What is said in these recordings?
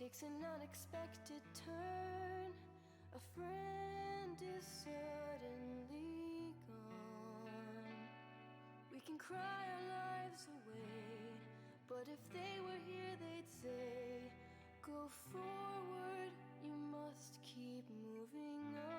takes an unexpected turn. A friend is suddenly gone. We can cry our lives away, but if they were here they'd say, go forward, you must keep moving on.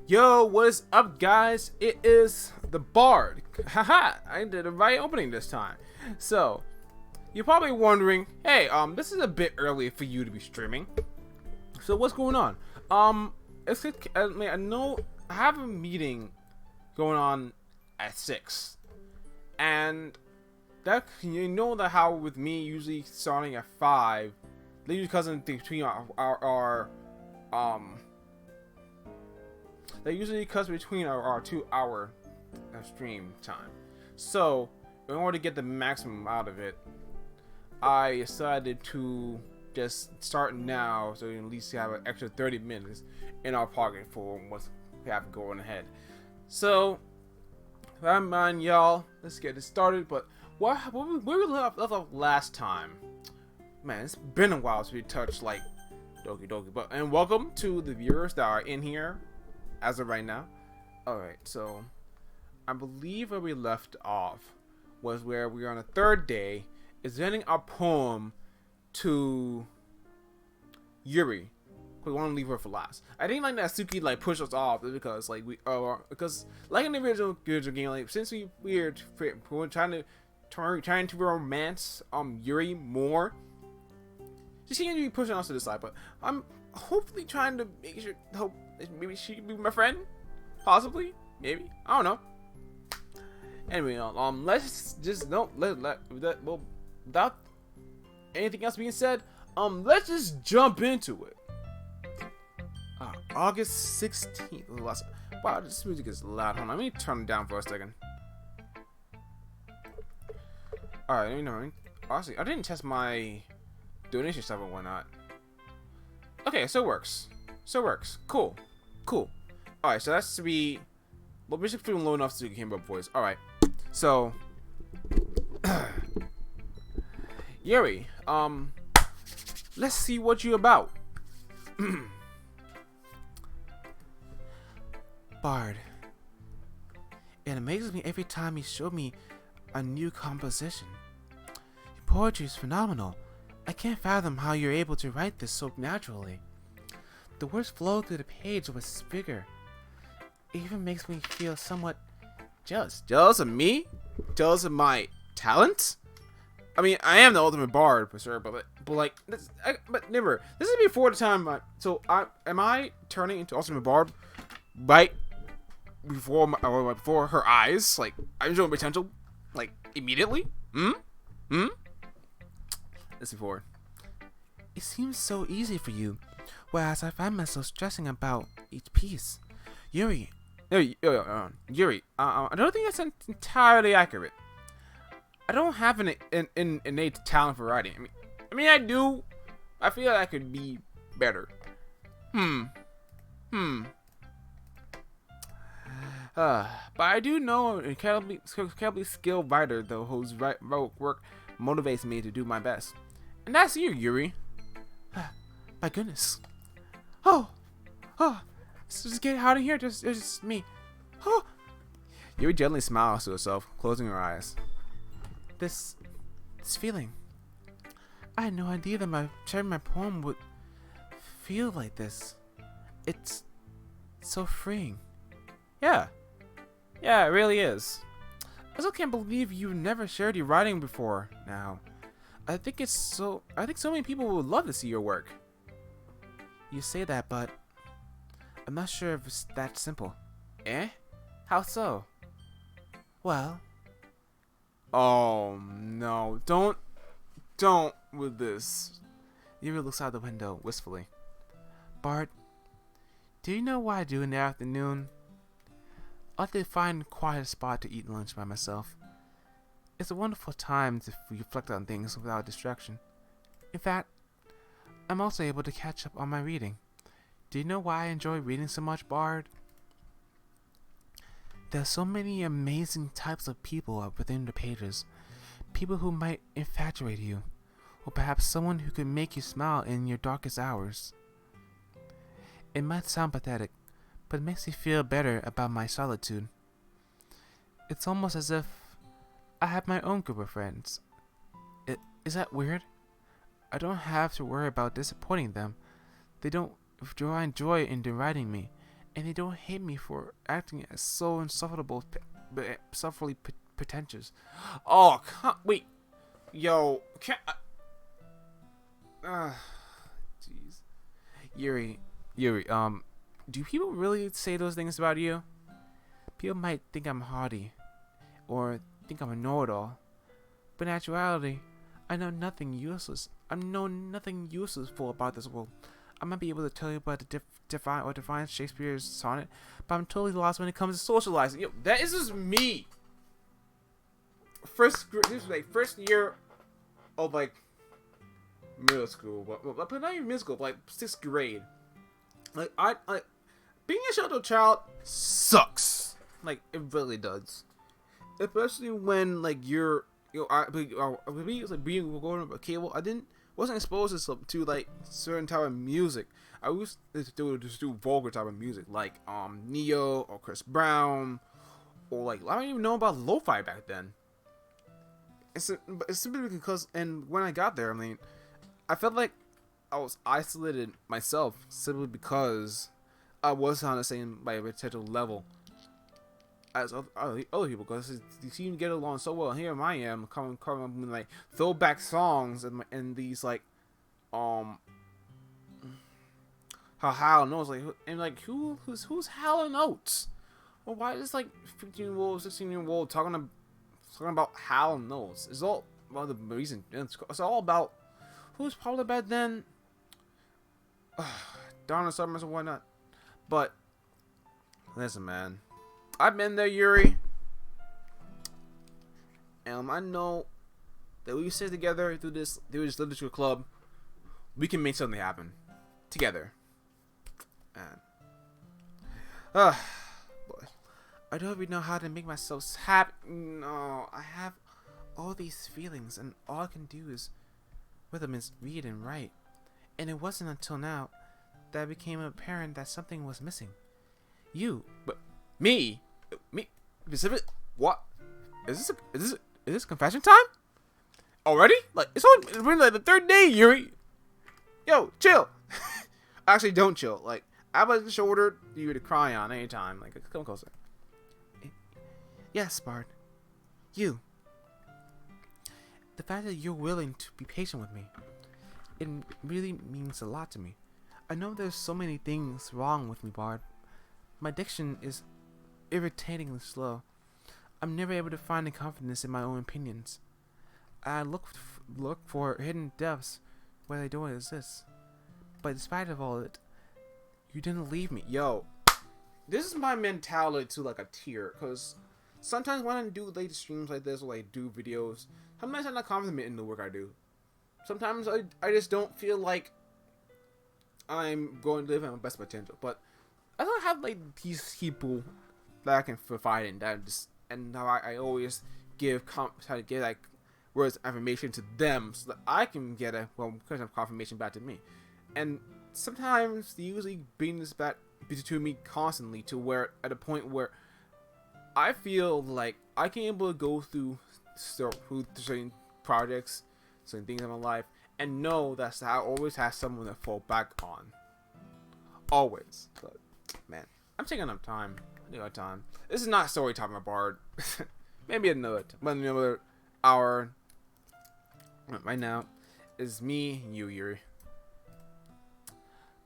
Yo, what is up, guys? It is the Bard. Haha, I did a right opening this time. So, you're probably wondering, hey, this is a bit early for you to be streaming. So what's going on? I know I have a meeting going on at 6, and that you know that how with me usually starting at 5, they usually cousin between our They usually cuts between our 2-hour stream time. So, in order to get the maximum out of it, I decided to just start now, so we at least have an extra 30 minutes in our pocket for what we have going ahead. So, with that in mind, y'all, let's get it started. But where we left off last time, man, it's been a while since we touched like Doki. And welcome to the viewers that are in here as of right now. Alright, so I believe where we left off was where we were on the third day, is sending our poem to Yuri. We want to leave her for last. I think like that Suki like pushed us off because like because like in the original game, like since we're trying to romance Yuri more, she seems to be pushing us to the side. But I'm hopefully trying to make sure maybe she could be my friend, possibly, maybe, I don't know. Anyway, let's just well, without anything else being said, let's just jump into it. August 16th. Wow, this music is loud. Hold on, let me turn it down for a second. Alright, you know, honestly, I didn't test my donation stuff and whatnot. Okay, so it works. Cool. Alright, so that's to be... Well, basically feeling low enough so you can hear my voice. Alright, so... Yuri, let's see what you're about. Bard. It amazes me every time you show me a new composition. Your poetry is phenomenal. I can't fathom how you're able to write this so naturally. The words flow through the page with vigor. It even makes me feel somewhat jealous. Jealous of me? Jealous of my talent? I mean, I am the ultimate bard, for sure, but remember, this is before the time. Am I turning into ultimate bard right before her eyes? Like, I'm showing potential, like immediately. This before. It seems so easy for you, whereas I find myself stressing about each piece. Yuri, I don't think that's entirely accurate. I don't have an innate talent for writing. I mean, I do. I feel like I could be better. But I do know an incredibly skilled writer, though, whose work motivates me to do my best. And that's you, Yuri. My goodness. Oh. Just get out of here. It's just me. Oh. Yuri gently smiles to herself, closing her eyes. This feeling. I had no idea that sharing my poem would feel like this. It's so freeing. Yeah, it really is. I still can't believe you never shared your writing before now. I think so many people would love to see your work. You say that, but I'm not sure if it's that simple. Eh? How so? Well... Oh no, don't with this. Yuri looks out the window wistfully. Bart, do you know what I do in the afternoon? I like to find a quiet spot to eat lunch by myself. It's a wonderful time to reflect on things without distraction. In fact, I'm also able to catch up on my reading. Do you know why I enjoy reading so much, Bard? There are so many amazing types of people within the pages. People who might infatuate you, or perhaps someone who could make you smile in your darkest hours. It might sound pathetic, but it makes me feel better about my solitude. It's almost as if I have my own group of friends. Is that weird? I don't have to worry about disappointing them. They don't find joy in deriding me. And they don't hate me for acting as so insufferably pretentious. Oh, wait. Yo, jeez. Yuri, do people really say those things about you? People might think I'm haughty, or think I'm a know-it-all. But in actuality, I know nothing useless. Nothing useful about this world. I might be able to tell you about the define Shakespeare's sonnet, but I'm totally lost when it comes to socializing. Yo, that is just me. This is like first year of like middle school, but not even middle school, but like 6th grade. Like being a sheltered child sucks. Like it really does, especially when like you're being going up a cable. Wasn't exposed to like certain type of music. I used to do vulgar type of music like Neo or Chris Brown, or like I don't even know about lo-fi back then. It's simply because, and when I got there, I mean, I felt like I was isolated myself simply because I was on the same like potential level as other people, because they seem to get along so well. And here I am coming up with like throwback songs and these like how notes who's howling notes? Well, why is like 15-year-old, 16-year-old talking talking about Hal knows. It's all about the reason. It's all about who's probably better than Donna Summers and whatnot. But listen, man, I've been there, Yuri. I know that we sit together through this literature club, we can make something happen together. And boy, I don't even know how to make myself happy. No, I have all these feelings, and all I can do is with them is read and write. And it wasn't until now that it became apparent that something was missing. You, but me, specific. What is this confession time already? Like, it's only like the third day, Yuri. Yo, chill. Actually, don't chill. Like, I have a shoulder you to cry on anytime. Like, come closer. Yes, Bard. You. The fact that you're willing to be patient with me, it really means a lot to me. I know there's so many things wrong with me, Bard. My diction is irritatingly slow. I'm never able to find the confidence in my own opinions. I look for hidden depths where they don't exist. But in spite of all it, you didn't leave me. Yo, this is my mentality to like a tier, because sometimes when I do late streams like this, or like do videos, sometimes I'm not confident in the work I do. Sometimes I just don't feel like I'm going to live at my best potential. But I don't have like these people that I can confide in, that just, and now I always try to give like words of affirmation to them so that I can get a kind of confirmation back to me. And sometimes they usually bring this back to me constantly, to where at a point where I feel like I can able to go through certain projects, certain things in my life, and know that I always have someone to fall back on. Always. But man, I'm taking up time. This is not story time, my Bard. Maybe another hour. Right now is me and you, Yuri.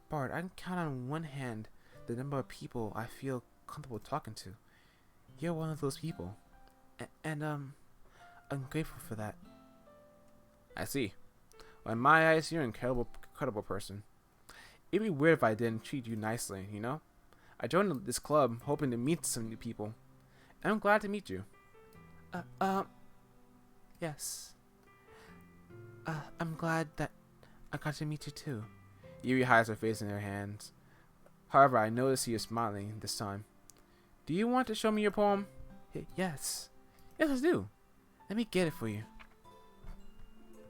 Bard, I can count on one hand the number of people I feel comfortable talking to. You're one of those people. And I'm grateful for that. I see. Well, in my eyes, you're an incredible person. It'd be weird if I didn't treat you nicely, you know? I joined this club hoping to meet some new people. And I'm glad to meet you. Yes. I'm glad that I got to meet you too. Yuri hides her face in her hands. However, I notice you're smiling this time. Do you want to show me your poem? Yes. Yes, I do. Let me get it for you.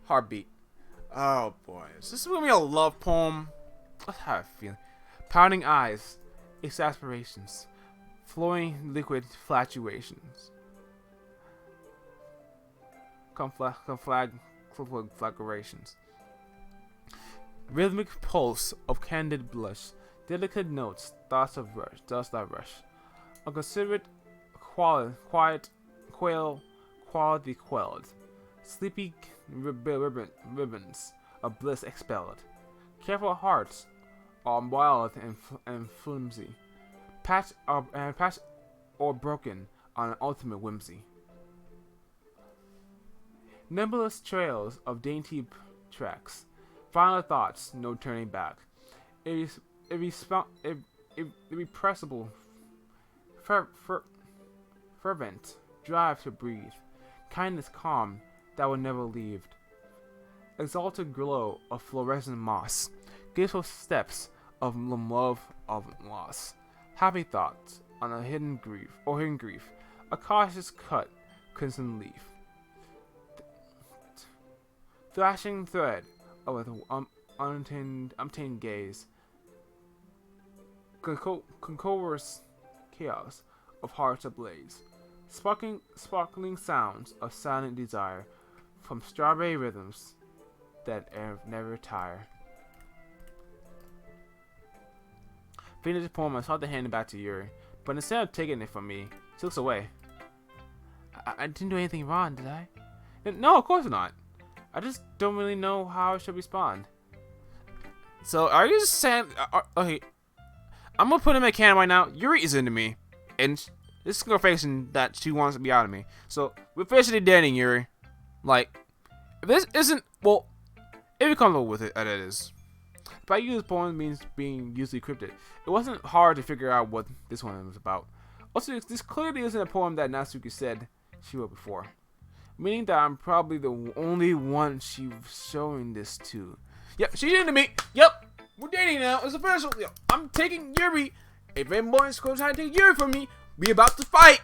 Heartbeat. Oh boy. Is this gonna be a love poem? What's how I feel? Pounding eyes. Exasperations. Flowing liquid fluctuations. Conflagrations. Rhythmic pulse of candid blush. Delicate notes. Thoughts that rush. A considerate quality quelled. Sleepy ribbons of bliss expelled. Careful hearts are wild and flimsy. Patch or broken on an ultimate whimsy. Nebulous trails of dainty tracks. Final thoughts, no turning back. Irrepressible, fervent, drive to breathe. Kindness calm that will never leave. Exalted glow of fluorescent moss. Graceful steps of love of loss. Happy thoughts on a hidden grief. A cautious cut, crimson leaf. Thrashing thread of untamed gaze. Concourse chaos of hearts ablaze. Sparkling sounds of silent desire from strawberry rhythms that never tire. Finished the poem, I sought to hand it back to Yuri, but instead of taking it from me, she looks away. I didn't do anything wrong, did I? No, of course not. I just don't really know how I should respond. So, are you saying... okay, I'm gonna put him in a can right now. Yuri is into me. And this confirmation that she wants to be out of me. So we're officially dating, Yuri. Like, if this isn't, well, if you're comfortable with it, that it is. If I use poems means being usually cryptic, it wasn't hard to figure out what this one was about. Also, this clearly isn't a poem that Natsuki said she wrote before, meaning that I'm probably the only one she's showing this to. Yep, she's into me. Yep, we're dating now. It's official. Yep, I'm taking Yuri. If anybody's going to try to take Yuri from me, we about to fight.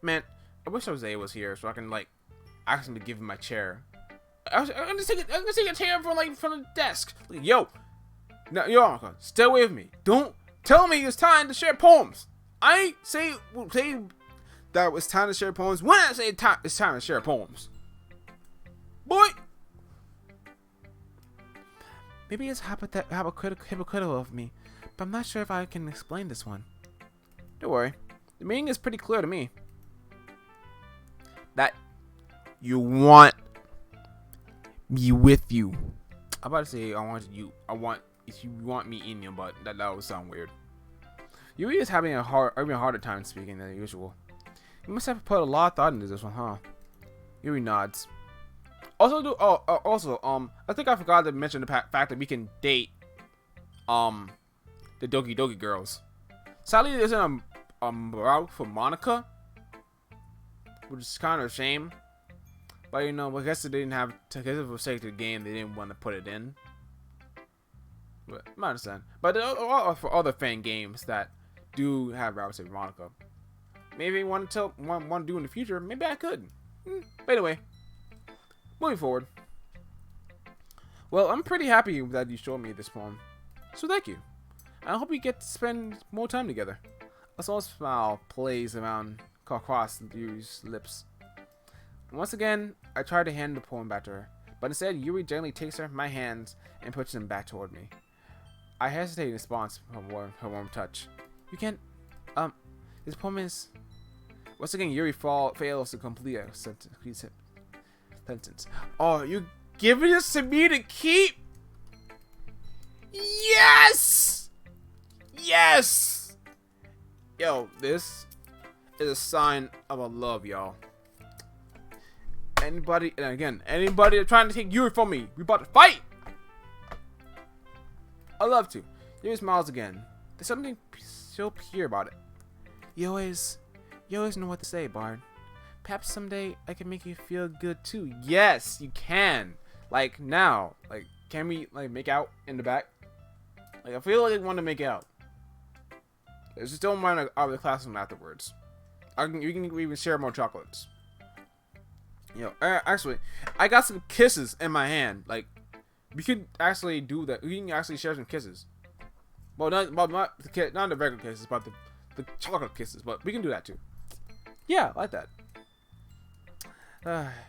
Man, I wish Jose was here so I can like ask him to give him my chair. I'm gonna take a chair from the desk. Like, yo, no, yo, stay away from me. Don't tell me it's time to share poems. I say that it's time to share poems when I say it's time to share poems. Boy, maybe it's hypocritical of me, but I'm not sure if I can explain this one. Don't worry, the meaning is pretty clear to me. That you want me with you. I'm about to say if you want me in your butt. That would sound weird. Yuri is having a harder time speaking than usual. You must have put a lot of thought into this one, huh? Yuri nods. Also, I think I forgot to mention the fact that we can date, the Doki girls. Sadly, there isn't a route for Monica, which is kind of a shame. But you know, I guess they didn't have, because of the sake of the game, they didn't want to put it in. But I understand. But for other fan games that do have routes for Monica, maybe want to do in the future. Maybe I could. But anyway, moving forward. Well, I'm pretty happy that you showed me this poem, so thank you. I hope we get to spend more time together. A small smile plays around across Yuri's lips. Once again, I try to hand the poem back to her, but instead Yuri gently takes my hands and pushes them back toward me. I hesitate in response from her warm touch. You can't, this poem is... Once again, Yuri fails to complete a sentence. Oh, you giving this to me to keep? Yes! Yes! Yo, this is a sign of a love, y'all. Anybody trying to take Yuri from me, we about to fight! I love to. Yuri smiles again. There's something so pure about it. You always know what to say, Bard. Perhaps someday I can make you feel good too. Yes, you can. Like now. Like, can we like make out in the back? Like, I feel like I want to make out. I just don't mind out of the classroom afterwards. You can even share more chocolates. You know, actually, I got some kisses in my hand. Like, we could actually do that. We can actually share some kisses. Well, not the regular kisses, but the chocolate kisses. But we can do that too. Yeah, I like that.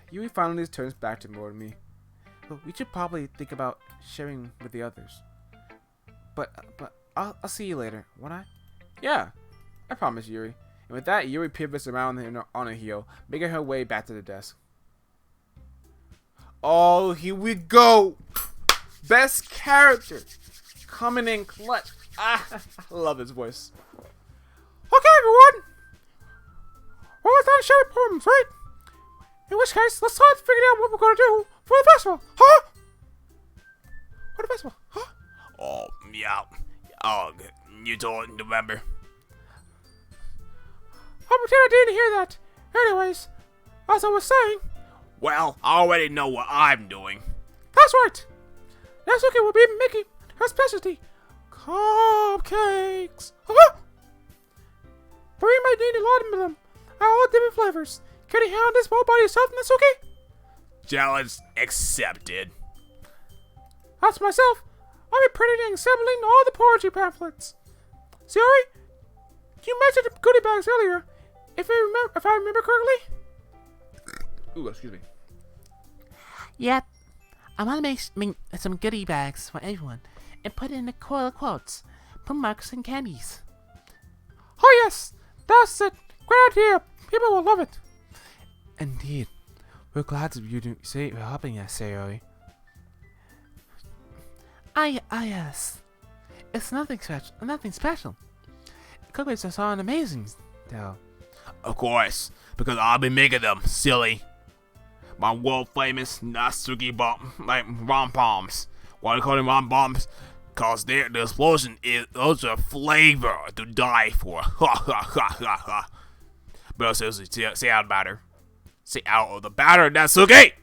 Yuri finally turns back to me. Well, we should probably think about sharing with the others. But I'll see you later, won't I? Yeah, I promise, Yuri. And with that, Yuri pivots around on a heel, making her way back to the desk. Oh, here we go! Best character! Coming in clutch. Ah, I love his voice. Okay, everyone! Well, it's time to share poems, right? In which case, let's start figuring out what we're gonna do for the festival, huh? For the festival, huh? Oh, yeah. Oh, you told in November. I'll pretend I didn't hear that. Anyways, as I was saying... Well, I already know what I'm doing. That's right. Natsuki will be making her specialty, cupcakes. Huh? But we might need a lot of them, all different flavors. Can you handle this all by yourself, Natsuki? Challenge accepted. That's myself. I'll be printing and assembling all the poetry pamphlets. Sayori, you mentioned the goodie bags earlier. If I remember correctly. Ooh, excuse me. Yep. I want to make some goodie bags for everyone and put it in the quotes, bookmarks and candies. Oh yes, that's it. Great idea. People will love it. Indeed. We're glad of you helping us, Sayori. Yes. It's nothing special. cookies sound amazing, though. Of course, because I'll be making them, silly. My world famous Natsuki bomb, like rom bombs. Why do you call them rom bombs? Cause the explosion is such a flavor to die for. Ha ha ha ha ha. But seriously, say out batter. Say out of the batter, Natsuki!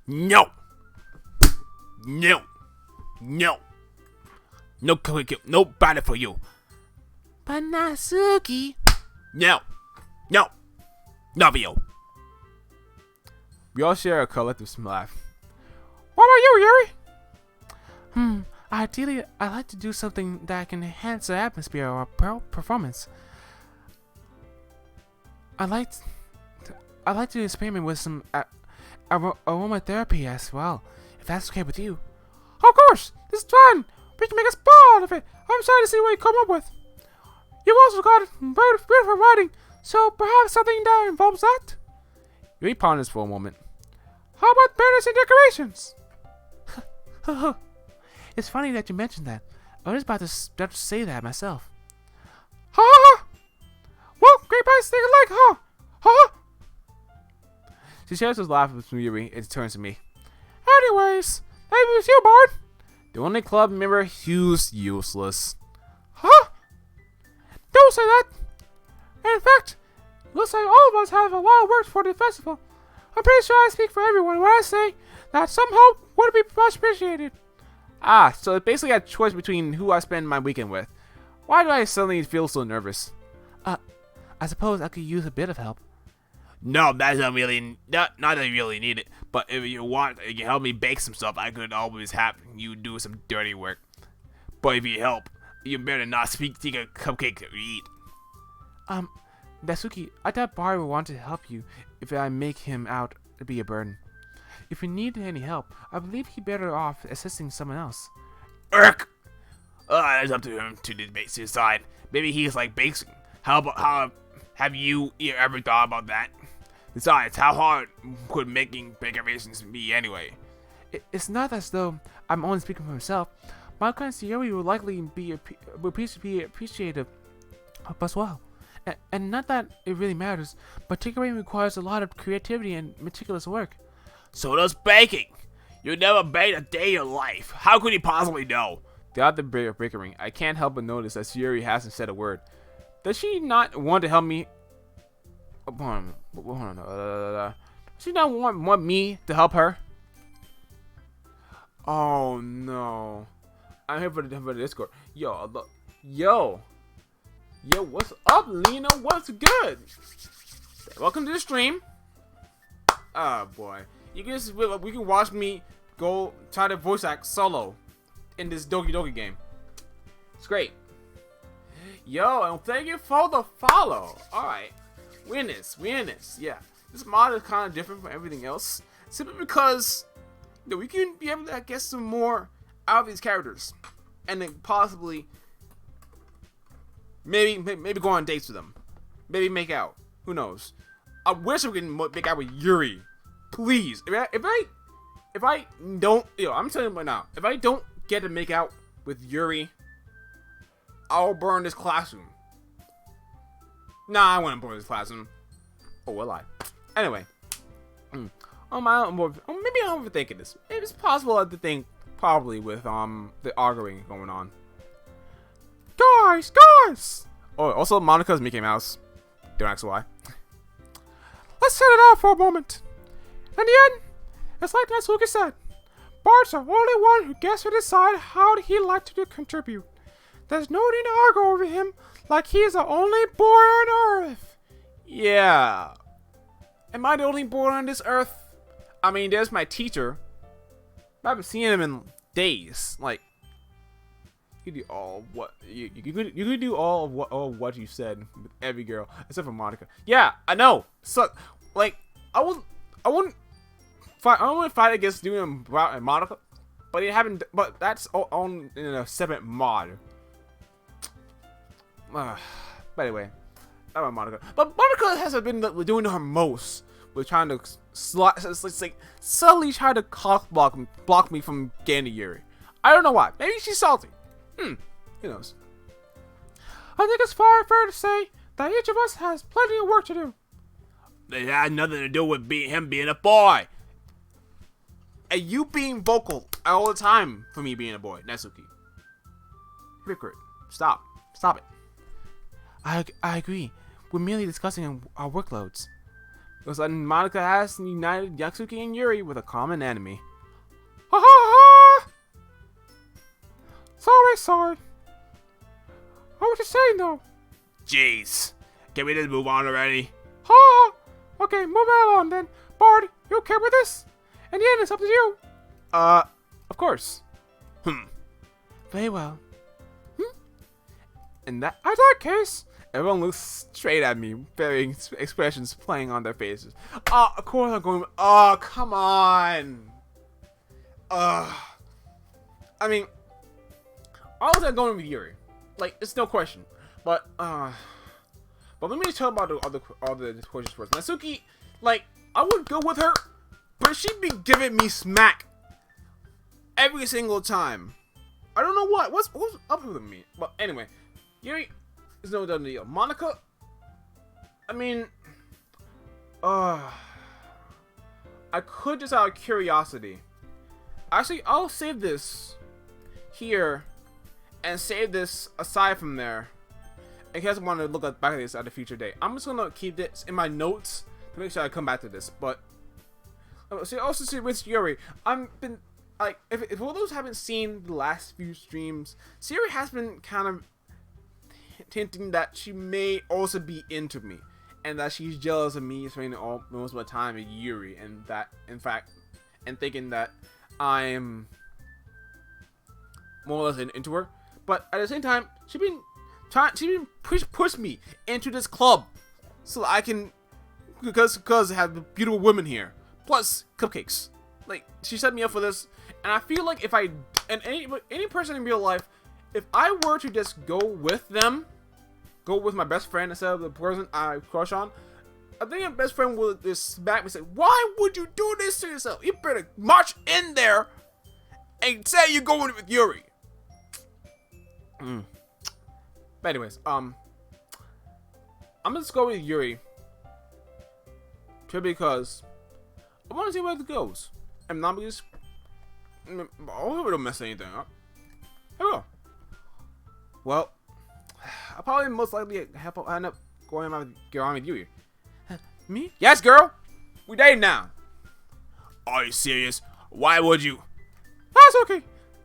No! No! No! No cookie, no batter for you. But Natsuki. No! No! Not for you. We all share a collective laugh. What about you, Yuri? Ideally, I'd like to do something that can enhance the atmosphere or performance. I'd like to experiment with some aromatherapy as well, if that's okay with you. Of course, this is fun. We can make a spa out of it. I'm excited to see what you come up with. You've also got beautiful writing, so perhaps something that involves that. Yuri ponders for a moment. How about banners and decorations? It's funny that you mentioned that. I was about to say that myself. Ha ha ha! Well, great minds think alike, huh? Ha ha! She shares his laugh with Yuri and turns to me. Anyways, that was you, Bard. The only club member who's useless. Huh? Don't say that. In fact, looks like all of us have a lot of work for the festival. I'm pretty sure I speak for everyone when I say that some help would be much appreciated. Ah, so it's basically a choice between who I spend my weekend with. Why do I suddenly feel so nervous? I suppose I could use a bit of help. No, that's not really, not that you really need it. But if you want, you can help me bake some stuff. I could always have you do some dirty work. But if you help, you better not take a cupcake to eat. Natsuki, I thought Bard would want to help you if I make him out to be a burden. If you need any help, I believe he'd better off assisting someone else. Irk! It's up to him to decide. Maybe he's like baking. How have you ever thought about that? Besides, how hard could making decorations be anyway? It's not as though I'm only speaking for myself. My concierge would likely be appreciative as well. And not that it really matters, but decorating requires a lot of creativity and meticulous work. So does baking. You never baked a day in your life. How could you possibly know? Throughout the bickering, I can't help but notice that Yuri hasn't said a word. Does she not want to help me? Does she not want me to help her? Oh no! I'm here for the Discord. Yo, look, yo, what's up, Lena? What's good? Welcome to the stream. Oh boy, we can watch me go try to voice act solo in this Doki Doki game. It's great. Yo, and thank you for the follow. Alright. We're in this. Yeah. This mod is kind of different from everything else. Simply because we can be able to get some more out of these characters. And then possibly maybe go on dates with them. Maybe make out. Who knows? I wish we can make out with Yuri. Please. If I don't, I'm telling you right now, if I don't get to make out with Yuri, I'll burn this classroom. Nah, I wouldn't burn this classroom. Oh, will I? Anyway. On my own, maybe I'm overthinking this. Maybe it's possible to think probably with the arguing going on. Guys! Oh, also Monica's Mickey Mouse. Don't ask why. Let's set it out for a moment. In the end, it's like Natsuki said. Bard's the only one who gets to decide how he'd like to contribute. There's no need to argue over him like he's the only boy on Earth. Yeah. Am I the only boy on this Earth? I mean, there's my teacher. I haven't seen him in days. Like, you do all what you could do all of what you said with every girl except for Monica. Yeah, I know. So, like, I wouldn't fight against doing and Monica, but it haven't. But that's on in a separate mod. But anyway, not about Monica. But Monica has been doing her most with trying to subtly try to block me from getting to Yuri. I don't know why. Maybe she's salty. Who knows? I think it's fair to say that each of us has plenty of work to do. It had nothing to do with him being a boy. And you being vocal all the time for me being a boy, Natsuki. Hypocrite. Stop. Stop it. I agree. We're merely discussing our workloads. All of a sudden, Monica has united Natsuki and Yuri with a common enemy. Ha ha ha! Sorry. What was you saying though? Jeez. Can we just move on already? Ha! Okay, moving on then. Bard, you okay with this? In the end, it's up to you. Of course. Very well. In that case, everyone looks straight at me, varying expressions playing on their faces. Of course I'm going. Oh, come on. I mean, I was going with Yuri. Like, it's no question. But let me tell about all the questions first. Natsuki, like, I would go with her, but she'd be giving me smack every single time. I don't know what's up with me. But anyway, Yuri is no done deal. Monica, I mean, I could just out of curiosity. Actually, I'll save this here and save this aside from there in case I want to look back at this at a future date. I'm just gonna keep this in my notes to make sure I come back to this. But see with Yuri, I've been like, if all those haven't seen the last few streams, Siri has been kind of hinting that she may also be into me, and that she's jealous of me spending most of my time with Yuri, and that in fact, and thinking that I'm more or less into her. But at the same time, she's been push me into this club so that I can, because I have beautiful women here, plus cupcakes. Like, she set me up for this, and I feel like if I, and any person in real life, if I were to just go with them, go with my best friend instead of the person I crush on, I think my best friend will just smack me and say, "Why would you do this to yourself? You better march in there and say you're going with Yuri." But anyways, I'm just going with Yuri purely because I want to see where it goes. And not because I hope we don't mess anything up. Here we go. Well, I probably most likely end up going on with Yuri. Me? Yes, girl. We dating now. Are you serious? Why would you? That's okay.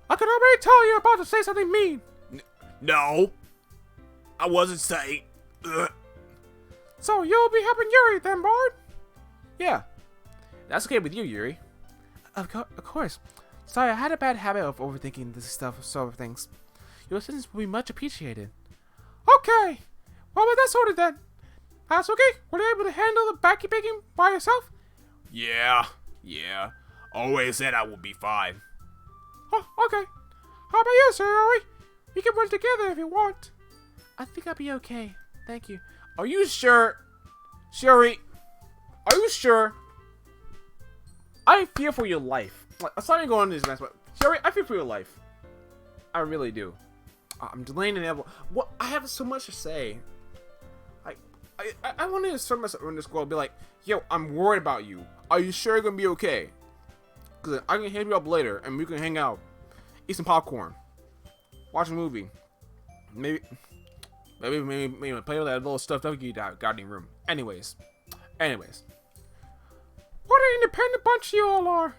I can already tell you're about to say something mean. No. I wasn't saying. Ugh. So you'll be helping Yuri then, Bard? Yeah. That's okay with you, Yuri. Of course. Sorry, I had a bad habit of overthinking this sort of things. Your assistance will be much appreciated. Okay. Well, with that sorted then. That's okay. Were you able to handle the backy baking by yourself? Yeah. Always said I would be fine. Oh, okay. How about you, Sir Yuri? We can work together if you want. I think I'll be okay. Thank you. Are you sure? Yuri, are you sure? I fear for your life. Like, I'm sorry to go on this mess, but Yuri, I fear for your life. I really do. I'm delaying the inevitable. What? I have so much to say. I want to assert myself in this school and be like, yo, I'm worried about you. Are you sure you're gonna be okay? Cause I can hit you up later and we can hang out, eat some popcorn, watch a movie, maybe play with that little stuffed ducky you got in your room. Anyways, what an independent bunch you all are.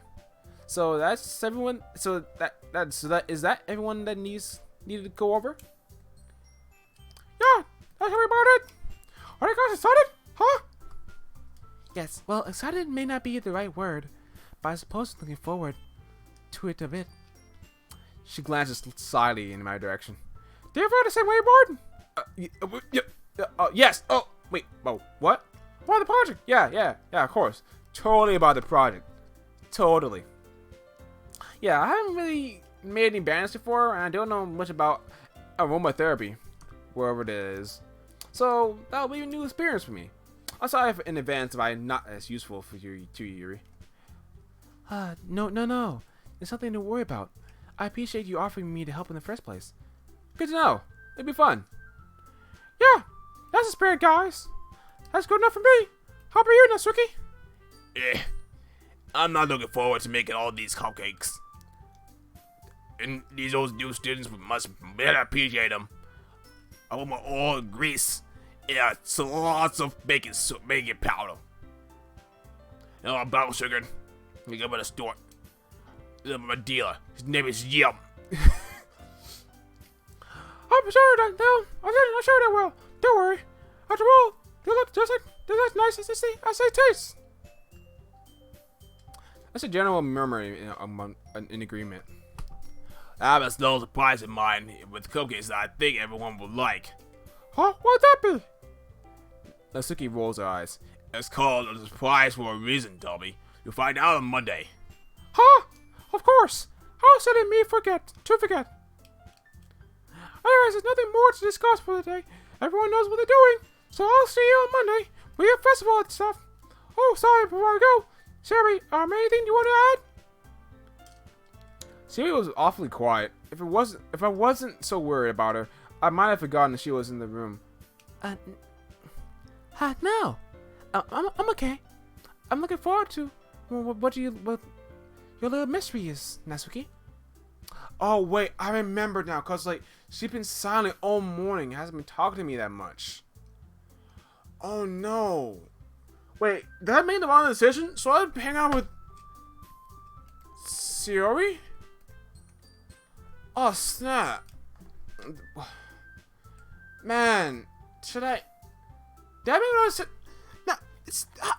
So that's everyone. So that is that everyone that needed to go over. Yeah, that's about it. Are you guys excited? Huh? Yes, well, excited may not be the right word, but I suppose looking forward to it a bit. She glances slyly in my direction. Do you feel the same way, Bard? Yes. Oh, wait. Oh, what? About the project? Yeah, of course. Totally about the project. Totally. Yeah, I haven't really made any bands before, and I don't know much about aromatherapy, wherever it is. So that'll be a new experience for me. I'm sorry in advance if I'm not as useful for you, Yuri. No. There's something to worry about. I appreciate you offering me to help in the first place. Good to know. It'd be fun. Yeah, that's the spirit, guys. That's good enough for me. How about you, Natsuki? I'm not looking forward to making all these cupcakes. And these old new students must better appreciate them. I want my oil grease. Yeah, so lots of baking powder. And all brown sugar. You go to the store. My dealer. His name is Yum. I'm sure that I'm sure they will. Don't worry. After all, they look just as nice as they taste. That's a general murmur in agreement. I have a little surprise in mind with cupcakes that I think everyone will like. Huh? What'd that be? Natsuki rolls her eyes. It's called a surprise for a reason, Dobby. You'll find out on Monday. Huh? Of course. How silly me to forget. Anyways, there's nothing more to discuss for the day. Everyone knows what they're doing, so I'll see you on Monday. We have festival and stuff. Oh, sorry, before I go, Sherry, anything you want to add? Sherry was awfully quiet. If I wasn't so worried about her, I might have forgotten that she was in the room. No. I'm okay. I'm looking forward to what your little mystery is, Natsuki. Oh wait, I remember now, cause like she's been silent all morning, hasn't been talking to me that much. Oh no. Wait, did I make the wrong decision? So I'd hang out with Sayori? Oh snap. Man, did I make the wrong decision? No,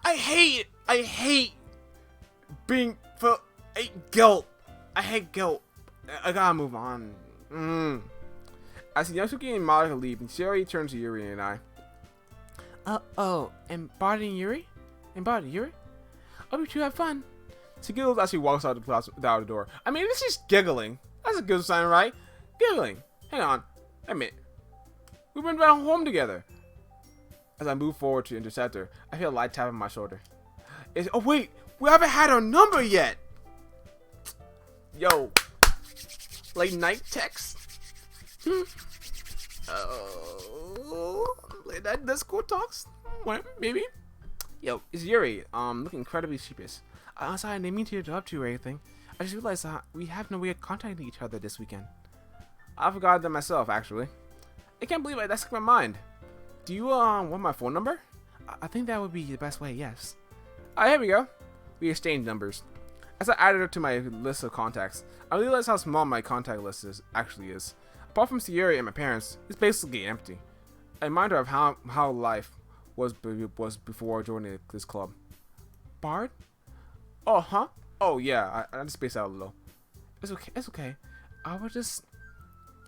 I hate it. I hate being guilt. I hate guilt. I gotta move on. I see Yasuki and Monica leave, and Sayori turns to Yuri and I. And Bart and Yuri? Hope you two have fun. She giggles as she walks out the door. I mean, this is giggling. That's a good sign, right? Giggling. Hang on. Wait a minute. We've been back home together. As I move forward to intercept her, I feel a light tap on my shoulder. Oh wait, we haven't had her number yet. Yo. Late night text? Late night Discord talks? What? Maybe? Yo, it's Yuri. Looking incredibly sheepish. Sorry, I didn't mean to interrupt you or anything. I just realized we have no way of contacting each other this weekend. I forgot that myself, actually. I can't believe that slipped my mind. Do you, want my phone number? I think that would be the best way, yes. Here we go. We exchanged numbers. As I added her to my list of contacts, I realized how small my contact list actually is. Apart from Sayori and my parents, it's basically empty. A reminder of how life was before joining this club. Bart? Oh, huh? Oh, yeah, I just spaced out a little. It's okay. I was just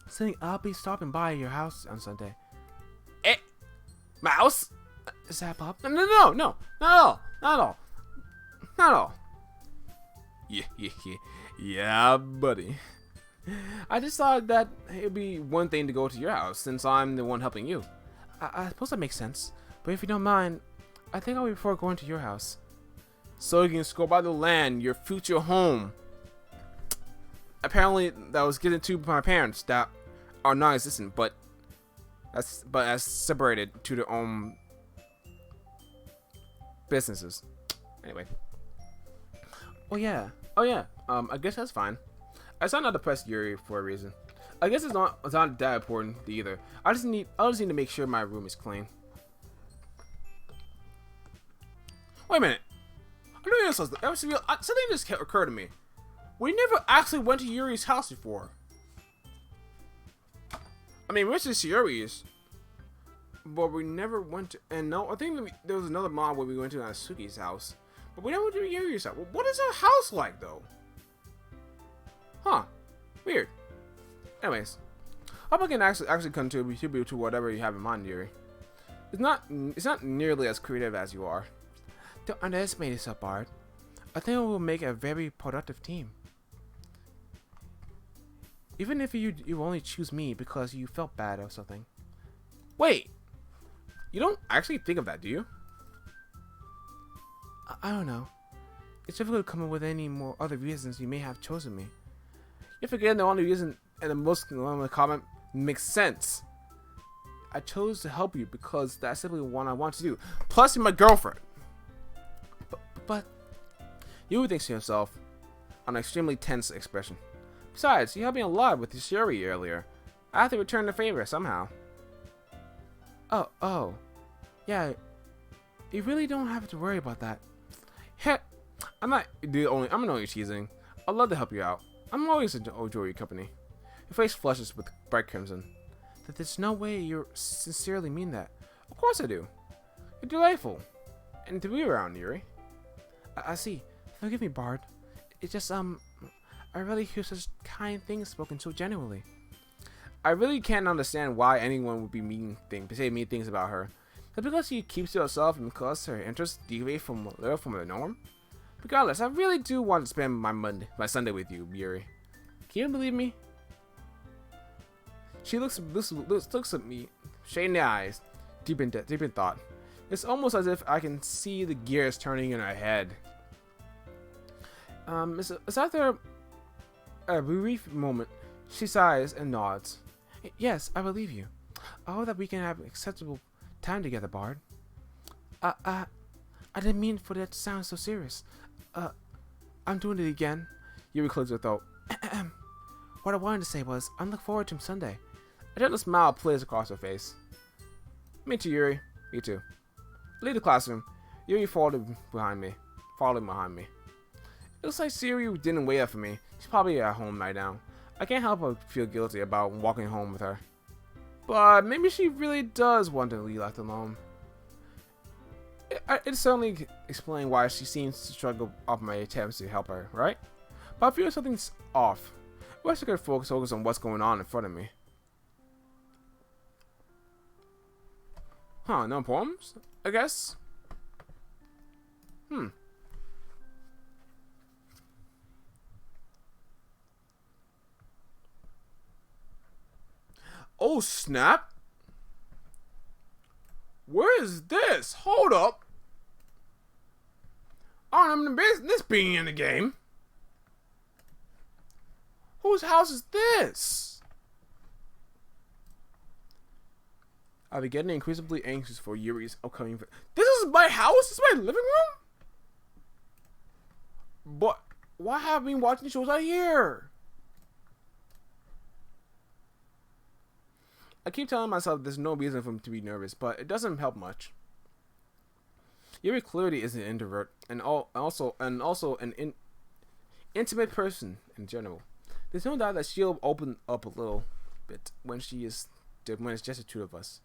saying I'll be stopping by your house on Sunday. My house? Is that Bob? No, not at all. Yeah, buddy. I just thought that it'd be one thing to go to your house, since I'm the one helping you. I suppose that makes sense. But if you don't mind, I think I'll be before going to your house. So you can scope out the land, your future home. Apparently, that was given to my parents that are non-existent, but as separated to their own businesses. Anyway. Oh yeah. I guess that's fine. I signed out to press Yuri for a reason. I guess it's not that important either. I just need to make sure my room is clean. Wait a minute. Something just occurred to me. We never actually went to Yuri's house before. I mean, we went to Sayori's, but we never went to. And no, I think there was another mom where we went to Natsuki's house, but we never went to Yuri's house. Well, what is her house like though? Huh? Weird. Anyways, hope I can actually contribute to whatever you have in mind, Yuri. It's not nearly as creative as you are. Don't underestimate yourself, Bart. I think we will make a very productive team. Even if you only choose me because you felt bad or something. Wait, you don't actually think of that, do you? I don't know. It's difficult to come up with any more other reasons you may have chosen me. You're forgetting the only reason and the most common makes sense. I chose to help you because that's simply what I want to do. Plus, you're my girlfriend. But Yuri thinks to himself, on an extremely tense expression. Besides, you helped me a lot with Shuri earlier. I have to return the favor somehow. oh, yeah. You really don't have to worry about that. Heh, I'm only teasing. I'd love to help you out. I'm always enjoy your company. Your face flushes with bright crimson. That there's no way you sincerely mean that. Of course I do. You're delightful. And to be around, Yuri. I see. Forgive me, Bard. It's just, I really hear such kind things spoken so genuinely. I really can't understand why anyone would be say mean things about her. That's because she keeps to herself and because her interests deviate from the norm. Regardless, I really do want to spend my Sunday with you, Yuri. Can you believe me? She looks at me, shading the eyes, deep in thought. It's almost as if I can see the gears turning in her head. Is after a brief moment, she sighs and nods. Yes, I believe you. I hope that we can have acceptable time together, Bard. I didn't mean for that to sound so serious. I'm doing it again. Yuri closed her throat. What I wanted to say was, I look forward to Sunday. A gentle smile plays across her face. Me too, Yuri. Me too. Leave the classroom. Yuri following behind me. It looks like Siri didn't wait up for me. She's probably at home right now. I can't help but feel guilty about walking home with her. But maybe she really does want to be left alone. It certainly explains why she seems to struggle off my attempts to help her, right? But I feel something's off. I wish I could focus on what's going on in front of me. Huh, no poems? I guess? Oh, snap! Where is this? Hold up! I don't have business being in the game. Whose house is this? I'll be getting increasingly anxious for Yuri's upcoming. This is my house? This is my living room? But why have I been watching shows out here? I keep telling myself there's no reason for me to be nervous, but it doesn't help much. Yuri clearly is an introvert, and also an intimate person in general. There's no doubt that she'll open up a little bit when it's just the two of us.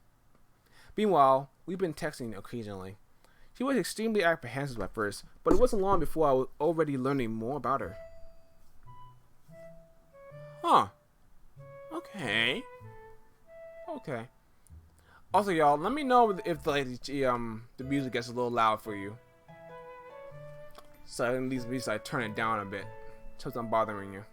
Meanwhile, we've been texting occasionally. She was extremely apprehensive at first, but it wasn't long before I was already learning more about her. Huh. Okay. Also, y'all, let me know if the music gets a little loud for you. So at least I turn it down a bit, so it's not bothering you.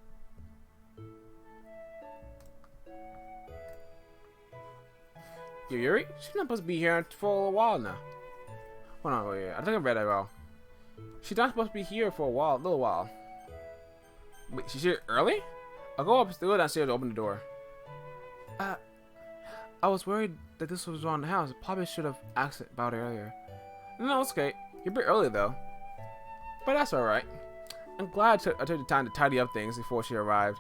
Yo, Yuri? She's not supposed to be here for a while now. Hold on, wait, I think I read that wrong. She's not supposed to be here for a little while. Wait, she's here early? I'll go downstairs to open the door. I was worried that this was around the house. Probably should have asked about it earlier. No, it's okay. You're a bit early though. But that's alright. I'm glad I took the time to tidy up things before she arrived.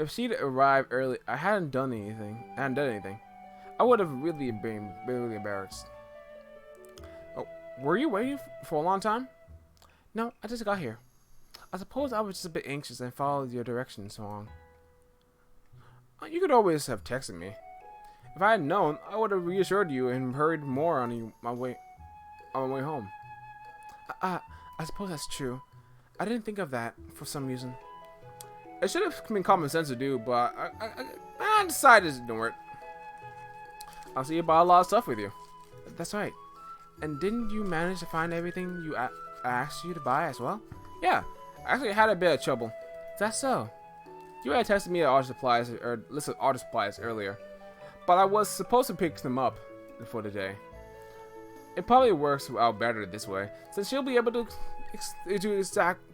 If she'd arrived early, I hadn't done anything. I would have really been embarrassed. Oh, were you waiting for a long time? No, I just got here. I suppose I was just a bit anxious and followed your directions so long. You could always have texted me. If I had known, I would have reassured you and hurried more on my way home. I suppose that's true. I didn't think of that for some reason. It should have been common sense to do, but I decided to ignore it. I'll see you buy a lot of stuff with you. That's right. And didn't you manage to find everything you asked you to buy as well? Yeah, I actually had a bit of trouble. Is that so? You had texted me art supplies or list of art supplies earlier, but I was supposed to pick them up for the day. It probably works out better this way, since she'll be able to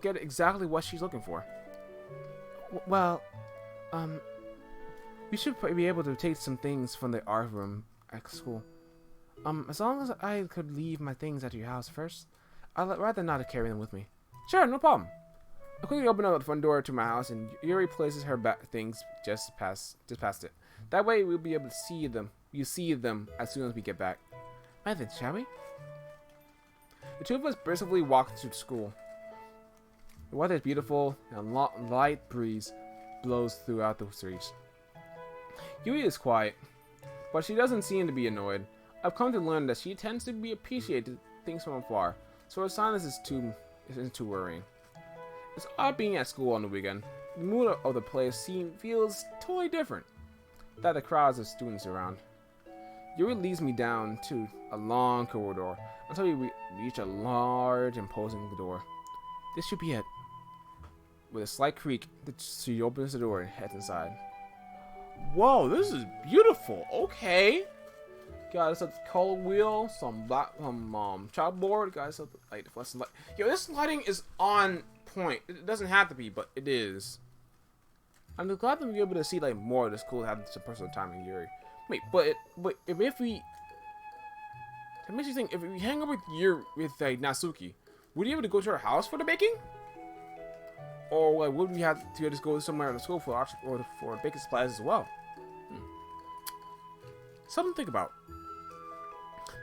get exactly what she's looking for. Well, we should be able to take some things from the art room at school. As long as I could leave my things at your house first, I'd rather not carry them with me. Sure, no problem. I quickly open up the front door to my house, and Yuri places her things just past it. That way, we'll be able to see them. You see them as soon as we get back. Right then, shall we? The two of us briskly walk to school. The weather is beautiful, and a light breeze blows throughout the streets. Yui is quiet, but she doesn't seem to be annoyed. I've come to learn that she tends to be appreciated things from afar, so her silence isn't too worrying. It's odd being at school on the weekend. The mood of the place feels totally different. That the crowds of students around. Yuri leads me down to a long corridor until we reach a large, imposing door. This should be it. With a slight creak, she opens the door and heads inside. Whoa, this is beautiful. Okay. Got us a color wheel, some black chalkboard. Got us a light. Yo, this lighting is on point. It doesn't have to be, but it is. I'm glad that we're able to see like more of the school have some personal time with Yuri. Wait, but if we, that makes you think. If we hang out with Natsuki, would you be able to go to her house for the baking? Or like, would we have to just go somewhere in the school for baking supplies as well? Something to think about.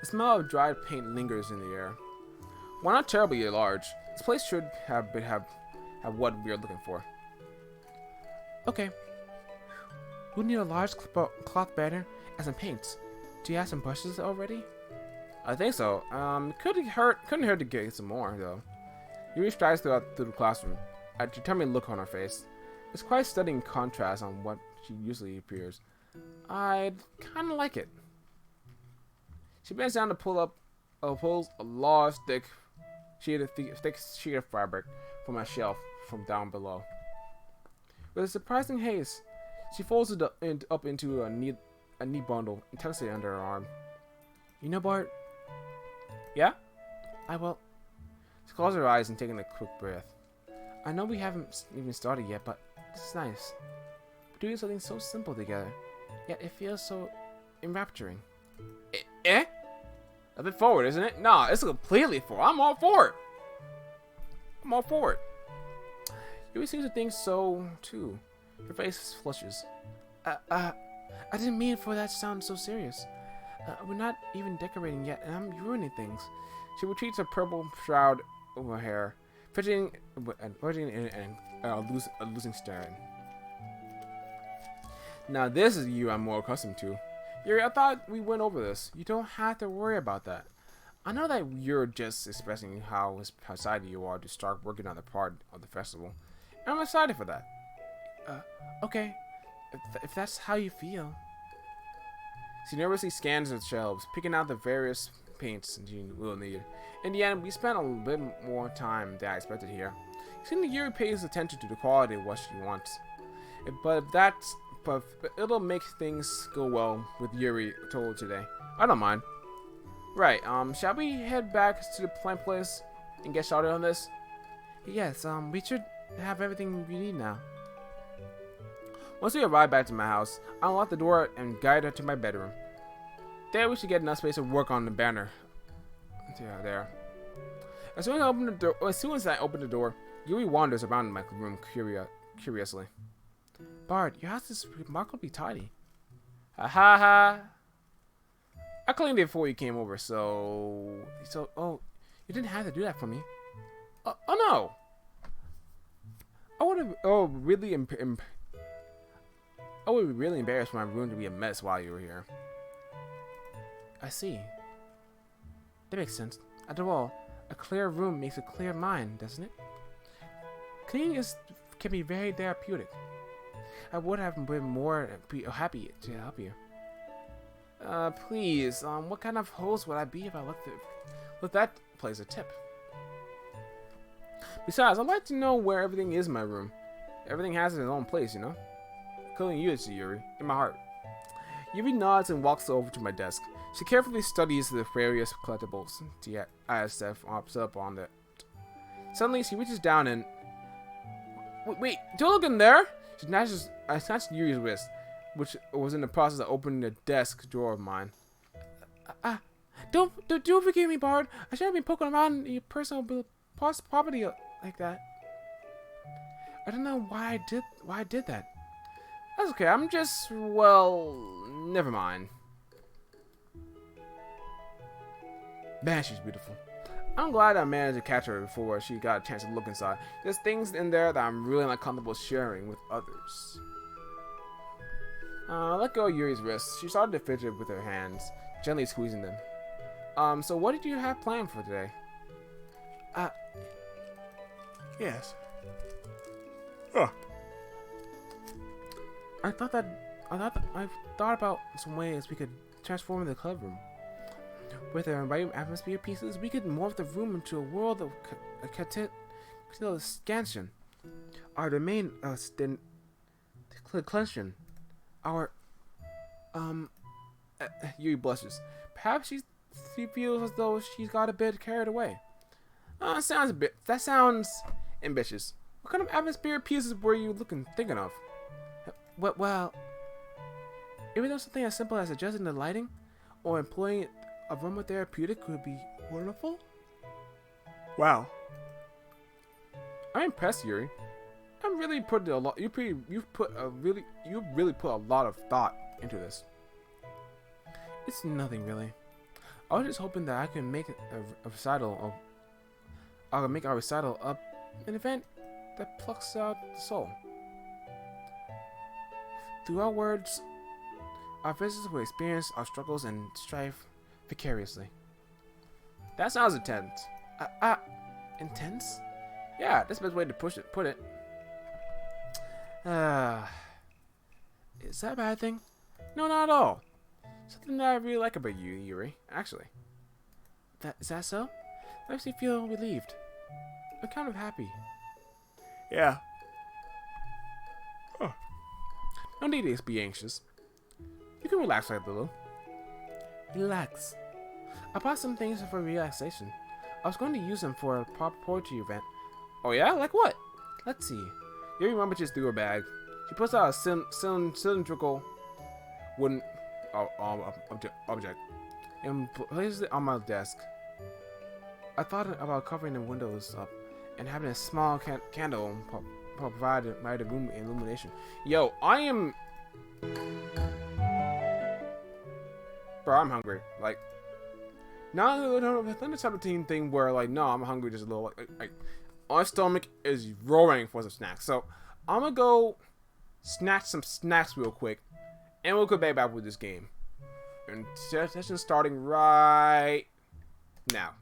The smell of dried paint lingers in the air. While not terribly large, this place should have what we are looking for. Okay. We need a large cloth banner and some paints. Do you have some brushes already? I think so. Couldn't hurt to get some more though. Yuri strides through the classroom, a determined look on her face. It's quite stunning contrast on what she usually appears. I'd kind of like it. She bends down to pulls a large, thick sheet of fabric from a shelf from down below. With a surprising haste, she folds it up into a neat bundle and tucks it under her arm. You know, Bart? Yeah? She closes her eyes and taking a quick breath. I know we haven't even started yet, but this is nice. We're doing something so simple together, yet it feels so enrapturing. Eh? A bit forward, isn't it? Nah, it's completely forward. I'm all for it. You seem to think so too. Her face flushes. I didn't mean for that to sound so serious. We're not even decorating yet, and I'm ruining things. She retreats her purple shroud over her hair, fidgeting and losing staring. Now this is you I'm more accustomed to. Yuri, I thought we went over this. You don't have to worry about that. I know that you're just expressing how excited you are to start working on the part of the festival. And I'm excited for that. Okay. If that's how you feel. She nervously scans the shelves, picking out the various paints she will need. In the end, we spent a bit more time than I expected here. It seems that Yuri pays attention to the quality of what she wants. But it'll make things go well with Yuri told today. I don't mind. Right, shall we head back to the plant place and get started on this? Yes, we should have everything we need now. Once we arrive back to my house, I unlock the door and guide her to my bedroom. There we should get enough space to work on the banner. Yeah, there. As soon as I open the door, Yuri wanders around my room curiously. Bart, your house is remarkably tidy. Ha ha ha. I cleaned it before you came over, so you didn't have to do that for me. Oh no. I would be really embarrassed for my room to be a mess while you were here. I see. That makes sense. After all, a clear room makes a clear mind, doesn't it? Cleaning can be very therapeutic. I would have been more happy to help you. Please, what kind of host would I be if I let that place a tip? Besides, I'd like to know where everything is in my room. Everything has its own place, you know? Including you, Yuri, in my heart. Yuri nods and walks over to my desk. She carefully studies the various collectibles I have set up on it. Suddenly, she reaches down and... Wait, don't look in there! I snatched Yuri's wrist, which was in the process of opening the desk drawer of mine. Don't forgive me, Bard. I shouldn't be poking around your personal property like that. I don't know why I did that. That's okay. I'm just, well, never mind. Man, she's beautiful. I'm glad I managed to catch her before she got a chance to look inside. There's things in there that I'm really not comfortable sharing with others. Let go of Yuri's wrist. She started to fidget with her hands, gently squeezing them. So what did you have planned for today? Yes. Huh. I thought about some ways we could transform the club room. With our inviting atmosphere pieces, we could morph the room into a world of scansion. Our domain, clension. Our, Yuri blushes. Perhaps she feels as though she's got a bit carried away. That sounds ambitious. What kind of atmosphere pieces were you thinking of? Well, even though something as simple as adjusting the lighting or employing aromatherapeutic could be wonderful. Wow. I'm impressed, Yuri. I'm really put a lot. You really put a lot of thought into this. It's nothing really. I was just hoping that I can make a recital. I can make our recital up an event that plucks out the soul. Through our words, our visitors will experience our struggles and strive vicariously. That sounds intense. Intense? Yeah, that's the best way to put it. Is that a bad thing? No, not at all. Something that I really like about you, Yuri, actually. Is that so? That makes me feel relieved. I'm kind of happy. Yeah. No need to be anxious. You can relax like a little. Relax. I bought some things for relaxation. I was going to use them for a pop poetry event. Oh yeah? Like what? Let's see. Yuri rummages through her bag. She pulls out a cylindrical wooden object and places it on my desk. I thought about covering the windows up and having a small candle provide the room illumination. Yo, I am... Bro, I'm hungry. Like, not the type of thing where, like, no, I'm hungry just a little. Like, my stomach is roaring for some snacks. So, I'm gonna go snatch some snacks real quick, and we'll get back with this game. And session starting right now.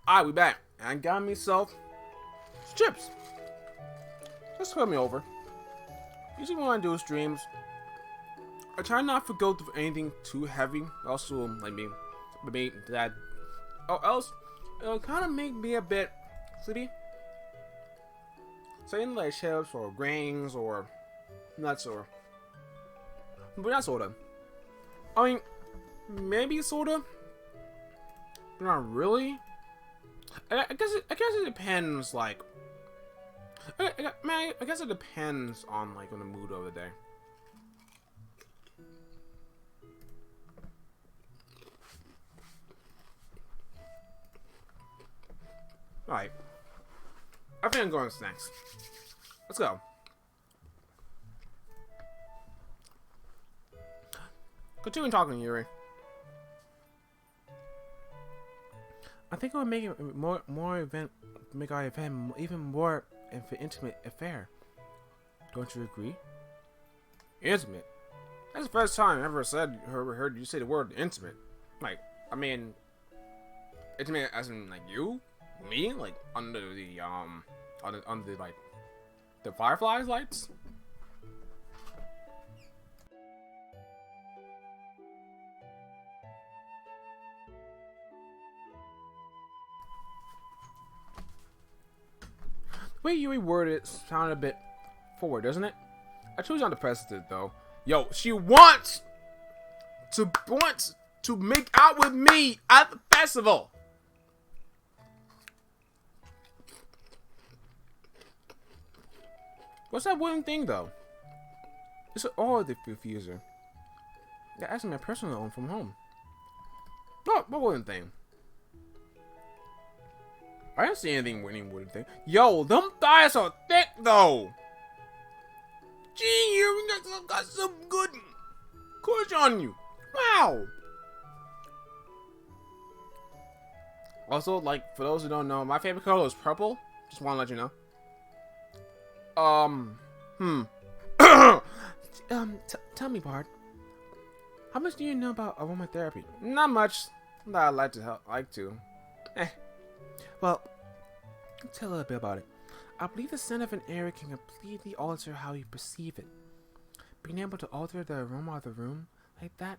Alright, we back. I got myself chips. Just put me over. Usually when I do streams, I try not to go through anything too heavy. Also, like me that, or else it'll kind of make me a bit sleepy. So in like chips or grains or nuts or, but not soda. I mean, maybe soda, but not really. I guess it depends. Like, I guess it depends on like on the mood of the day. All right, I think I'm going snacks. Let's go. Continue talking, Yuri. I think it would make it make our event even more of an intimate affair. Don't you agree? Intimate? That's the first time I ever heard you say the word intimate. Like, I mean, intimate as in like you, me, like under the under like the fireflies lights. The way you reworded it sounded a bit forward, doesn't it? I choose not to press it though. Yo, she wants to make out with me at the festival. What's that wooden thing though? It's an oil diffuser. That's my personal one from home. No, what wooden thing? I didn't see anything wooden thing. Yo, them thighs are thick though. Gee, you got some good push on you. Wow. Also, like, for those who don't know, my favorite color is purple. Just want to let you know. Tell me, Bart. How much do you know about aromatherapy? Not much. That I'd like to. Well, I'll tell a little bit about it. I believe the scent of an area can completely alter how you perceive it. Being able to alter the aroma of the room like that,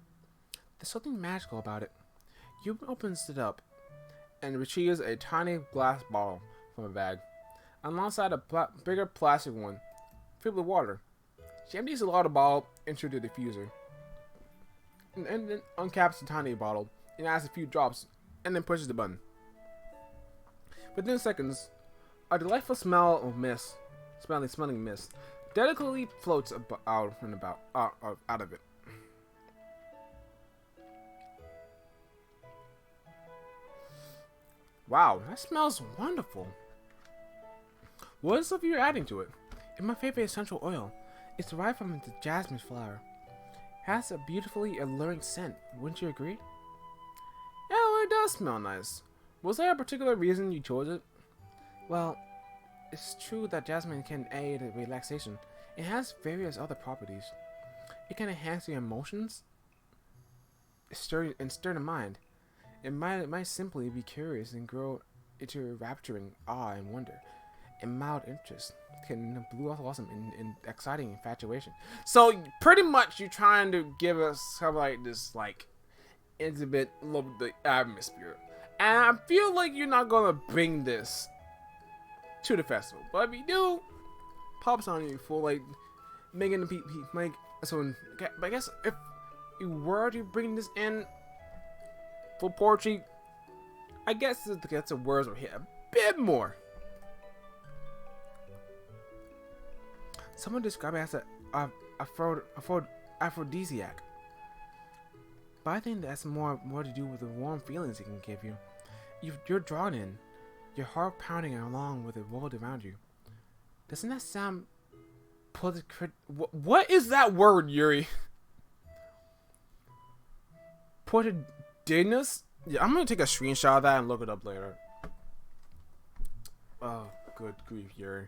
there's something magical about it. You opens it up And retrieves a tiny glass bottle from a bag, alongside a bigger plastic one filled with water. She empties the water bottle into the diffuser, and then uncaps the tiny bottle and adds a few drops, and then pushes the button. Within seconds, a delightful smell of mist, smelling mist, delicately floats out of it. Wow, that smells wonderful. What is stuff you're adding to it? It's my favorite essential oil. It's derived from the jasmine flower. It has a beautifully alluring scent. Wouldn't you agree? Yeah, well, it does smell nice. Was there a particular reason you chose it? Well, it's true that jasmine can aid in relaxation. It has various other properties. It can enhance your emotions, stir the mind. It might simply be curious and grow into rapturing awe and wonder. And mild interest can blossom in exciting infatuation. So pretty much you're trying to give us kind of like this like intimate love of the atmosphere. And I feel like you're not gonna bring this to the festival. But if you do, pops on you for like making the like so. But I guess if you were to bring this in for poetry, I guess the words will hit a bit more. Someone described it as a aphrodisiac. But I think that's more to do with the warm feelings it can give you. You're drawn in, your heart pounding along with the world around you. Doesn't that sound What is that word, Yuri? Portadinus? Yeah, I'm gonna take a screenshot of that and look it up later. Oh, good grief, Yuri.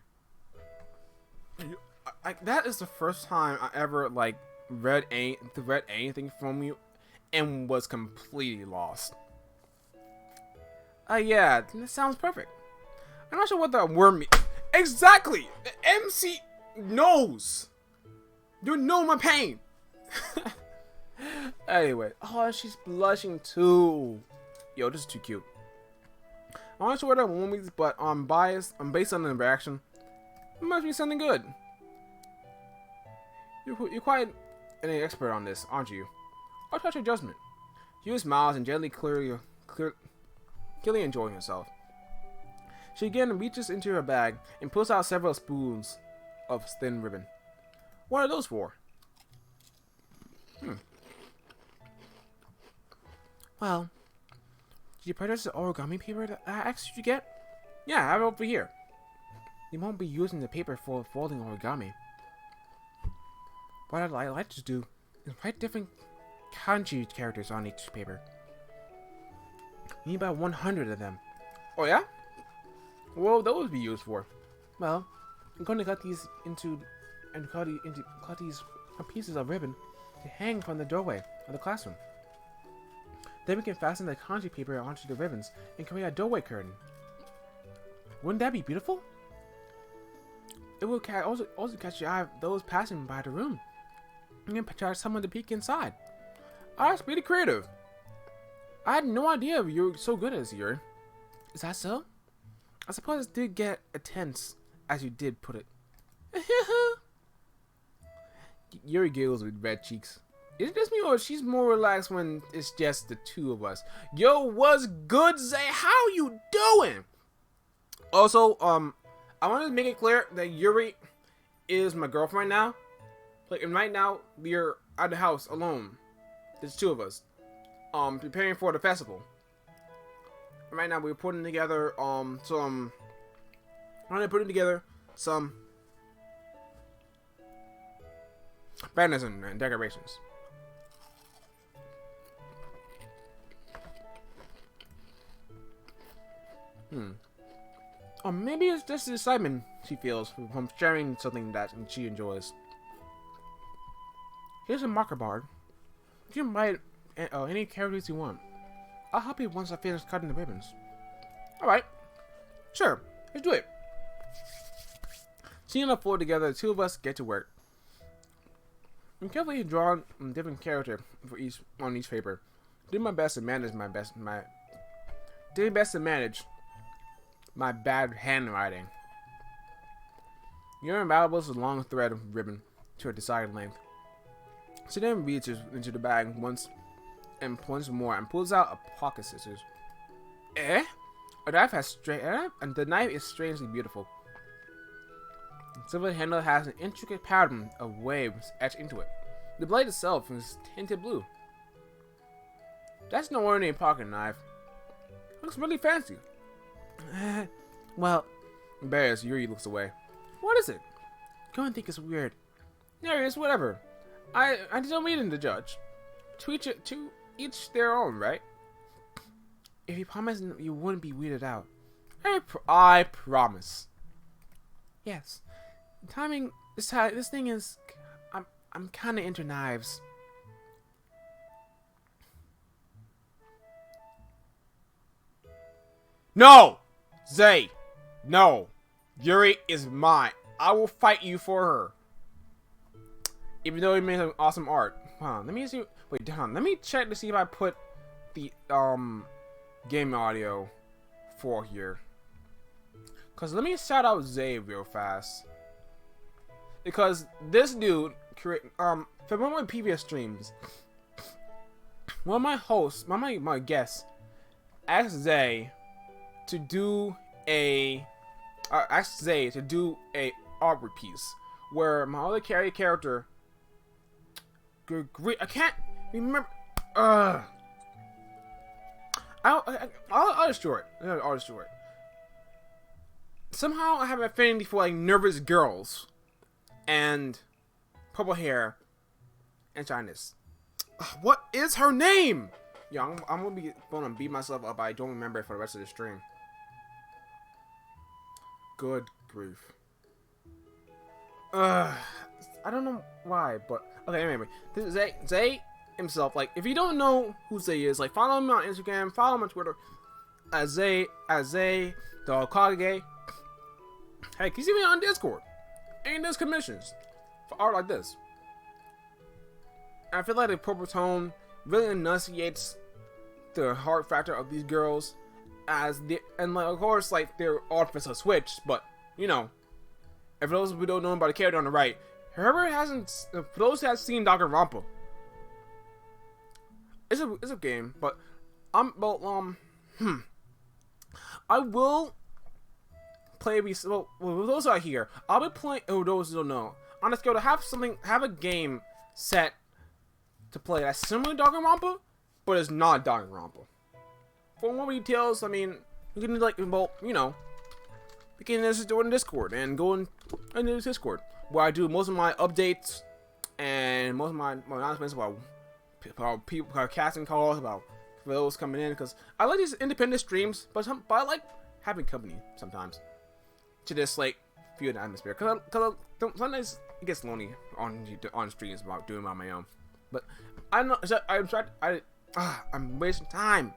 That is the first time I ever like read anything from you and was completely lost. Yeah, that sounds perfect. I'm not sure what that word means. Exactly! The MC knows! You know my pain! Anyway, oh, she's blushing too. Yo, this is too cute. I'm not sure what that one means, but based on the reaction, it must be something good. You're quite an expert on this, aren't you? I'll trust your judgment. Hugh smiles and gently clearly enjoying herself. She again reaches into her bag and pulls out several spools of thin ribbon. What are those for? Well, did you purchase the origami paper that I asked you to get? Yeah, I have it over here. You won't be using the paper for folding origami. What I'd like to do is write different kanji characters on each paper. We need about 100 of them. Oh yeah? What would those be used for? Well, I'm going to cut these into these pieces of ribbon to hang from the doorway of the classroom. Then we can fasten the kanji paper onto the ribbons and create a doorway curtain. Wouldn't that be beautiful? It will also catch the eye of those passing by the room. And then charge someone to peek inside. Oh, that's pretty creative. I had no idea you were so good at this, Yuri. Is that so? I suppose it did get intense, as you did put it. Yuri giggles with red cheeks. Is it just me, or she's more relaxed when it's just the two of us? Yo, what's good, Zay? How you doing? Also, I want to make it clear that Yuri is my girlfriend now. Like, and right now, we're at the house alone. There's two of us. Preparing for the festival. Right now, we're putting together, some banners and decorations. Or maybe it's just the excitement she feels from sharing something that she enjoys. Here's a marker board. You can write any characters you want. I'll help you once I finish cutting the ribbons. Alright. Sure. Let's do it. Seeing the floor together, the two of us get to work. I'm carefully drawing a different character for each on each paper. Doing my best to manage my bad handwriting. Your invaluable is a long thread of ribbon to a desired length. She then reaches into the bag once and once more and pulls out a pocket scissors. The knife is strangely beautiful. The silver handle has an intricate pattern of waves etched into it. The blade itself is tinted blue. That's no ordinary pocket knife. Looks really fancy. Well, embarrassed, Yuri looks away. What is it? Go and think it's weird. Yeah, it's whatever. I don't mean to judge. To each their own, right? If you promise you wouldn't be weirded out. I promise. Yes. Timing. This thing is. I'm kind of into knives. No, Zay. No, Yuri is mine. I will fight you for her. Even though he made some awesome art. Hold on, let me see. Wait, hold on. Let me check to see if I put the game audio for here. Cause let me shout out Zay real fast. Because this dude from one of my previous streams, one of my hosts, my guests, asked Zay to do a art piece where my other character. I can't remember. I'll destroy it. I'll destroy it. Somehow I have an affinity for like nervous girls and purple hair and shyness. What is her name? Yeah, I'm gonna beat myself up. I don't remember it for the rest of the stream. Good grief. I don't know why, but okay. Anyway, this is Zay himself. Like, if you don't know who Zay is, like, follow him on Instagram, follow him on Twitter, as Zay the Okage. Hey, can you see me on Discord? And there's commissions for art like this. I feel like the purple tone really enunciates the heart factor of these girls, and like, of course, like, their outfits are switched, but you know, and for those who don't know about the character on the right, Herbert hasn't. For those who have seen Danganronpa, it's a game, but I will play. Well, those are here. I'll be playing. Oh, those who don't know, on a scale to have a game set to play that's similar to Danganronpa, but it's not Danganronpa. For more details, I mean, you can like, well, you know, we can just do it in Discord and go into Discord where I do most of my updates and most of my announcements about people casting calls about those coming in, because I like these independent streams, but I like having company sometimes to just like feel the atmosphere. Because sometimes it gets lonely on streams about doing it on my own. But I'm wasting time.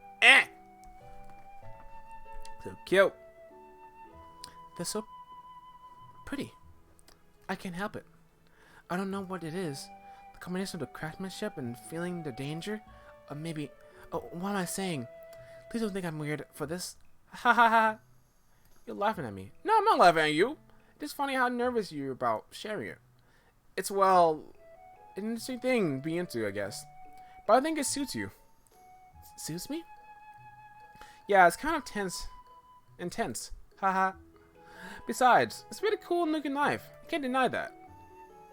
So cute. They're so pretty. I can't help it. I don't know what it is. The combination of the craftsmanship and feeling the danger. Or maybe... Oh, what am I saying? Please don't think I'm weird for this. Ha ha ha. You're laughing at me. No, I'm not laughing at you. It's funny how nervous you're about sharing it. It's, well, an interesting thing to be into, I guess. But I think it suits you. Suits me? Yeah, it's kind of intense. Haha. Besides, it's a really cool looking knife. You can't deny that.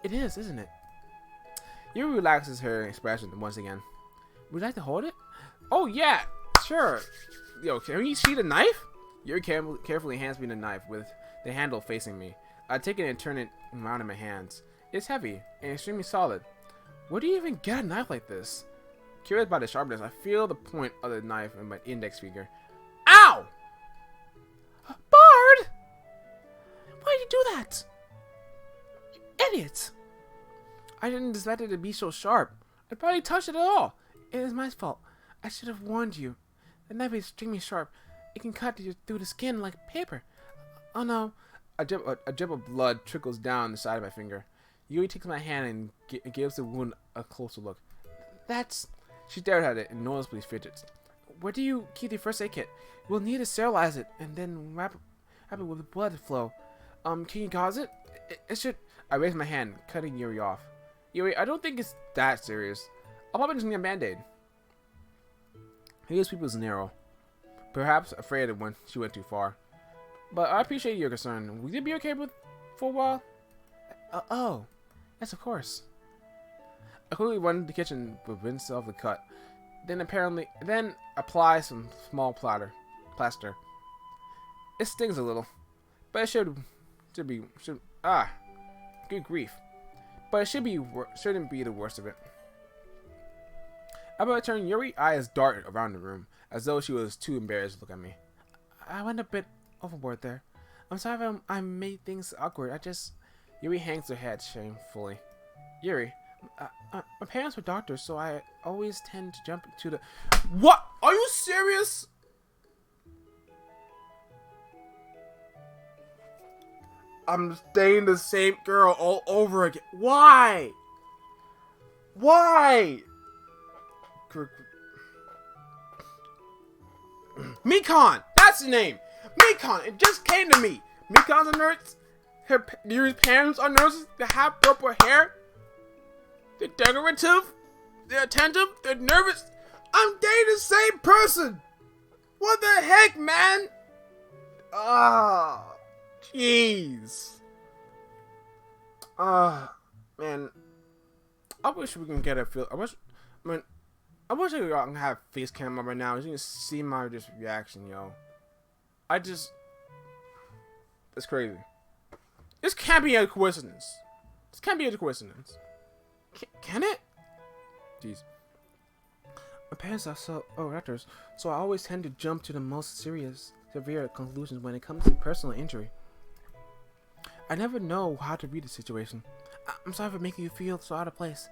It is, isn't it? Yuri relaxes her expression once again. Would you like to hold it? Oh yeah, sure. Yo, can you see the knife? Yuri carefully hands me the knife with the handle facing me. I take it and turn it around in my hands. It's heavy and extremely solid. Where do you even get a knife like this? Curious by the sharpness, I feel the point of the knife in my index finger. Ow! Bard! Why did you do that? You idiot! I didn't expect it to be so sharp. I probably touched it at all. It is my fault. I should have warned you. The knife is extremely sharp. It can cut you through the skin like paper. Oh no. A drip of blood trickles down the side of my finger. Yuri takes my hand and gives the wound a closer look. That's... She stared at it and noticeably fidgets. Where do you keep the first aid kit? We'll need to sterilize it and then wrap it with the blood flow. Can you gauze it? It should... I raise my hand, cutting Yuri off. Yuri, I don't think it's that serious. I'll probably just need a band-aid. His pupils narrow. Perhaps afraid of when she went too far. But I appreciate your concern. Would you be okay for a while? Oh. Yes, of course. I quickly run to the kitchen to rinse off the cut. Then apply some small plaster. It stings a little. But it should be good grief. But it shouldn't be the worst of it. About to turn, Yuri's eyes darted around the room, as though she was too embarrassed to look at me. I went a bit overboard there. I'm sorry if I made things awkward. Yuri hangs her head shamefully. Yuri, my parents were doctors, so I always tend to jump to the... What? Are you serious? I'm dating the same girl all over again. Why? Why? Mikon! That's the name! Mikon! It just came to me! Mikon's a nurse. Yuri's parents are nurses. They have purple hair. They're decorative. They're attentive. They're nervous. I'm dating the same person! What the heck, man? Ah, jeez. Man. I wish we can get a feel. I wish I can have face cam up right now. You can see my just reaction, yo. It's crazy. This can't be a coincidence. This can't be a coincidence. Can it? Jeez. My parents are doctors, so I always tend to jump to the most severe conclusions when it comes to personal injury. I never know how to read the situation. I'm sorry for making you feel so out of place.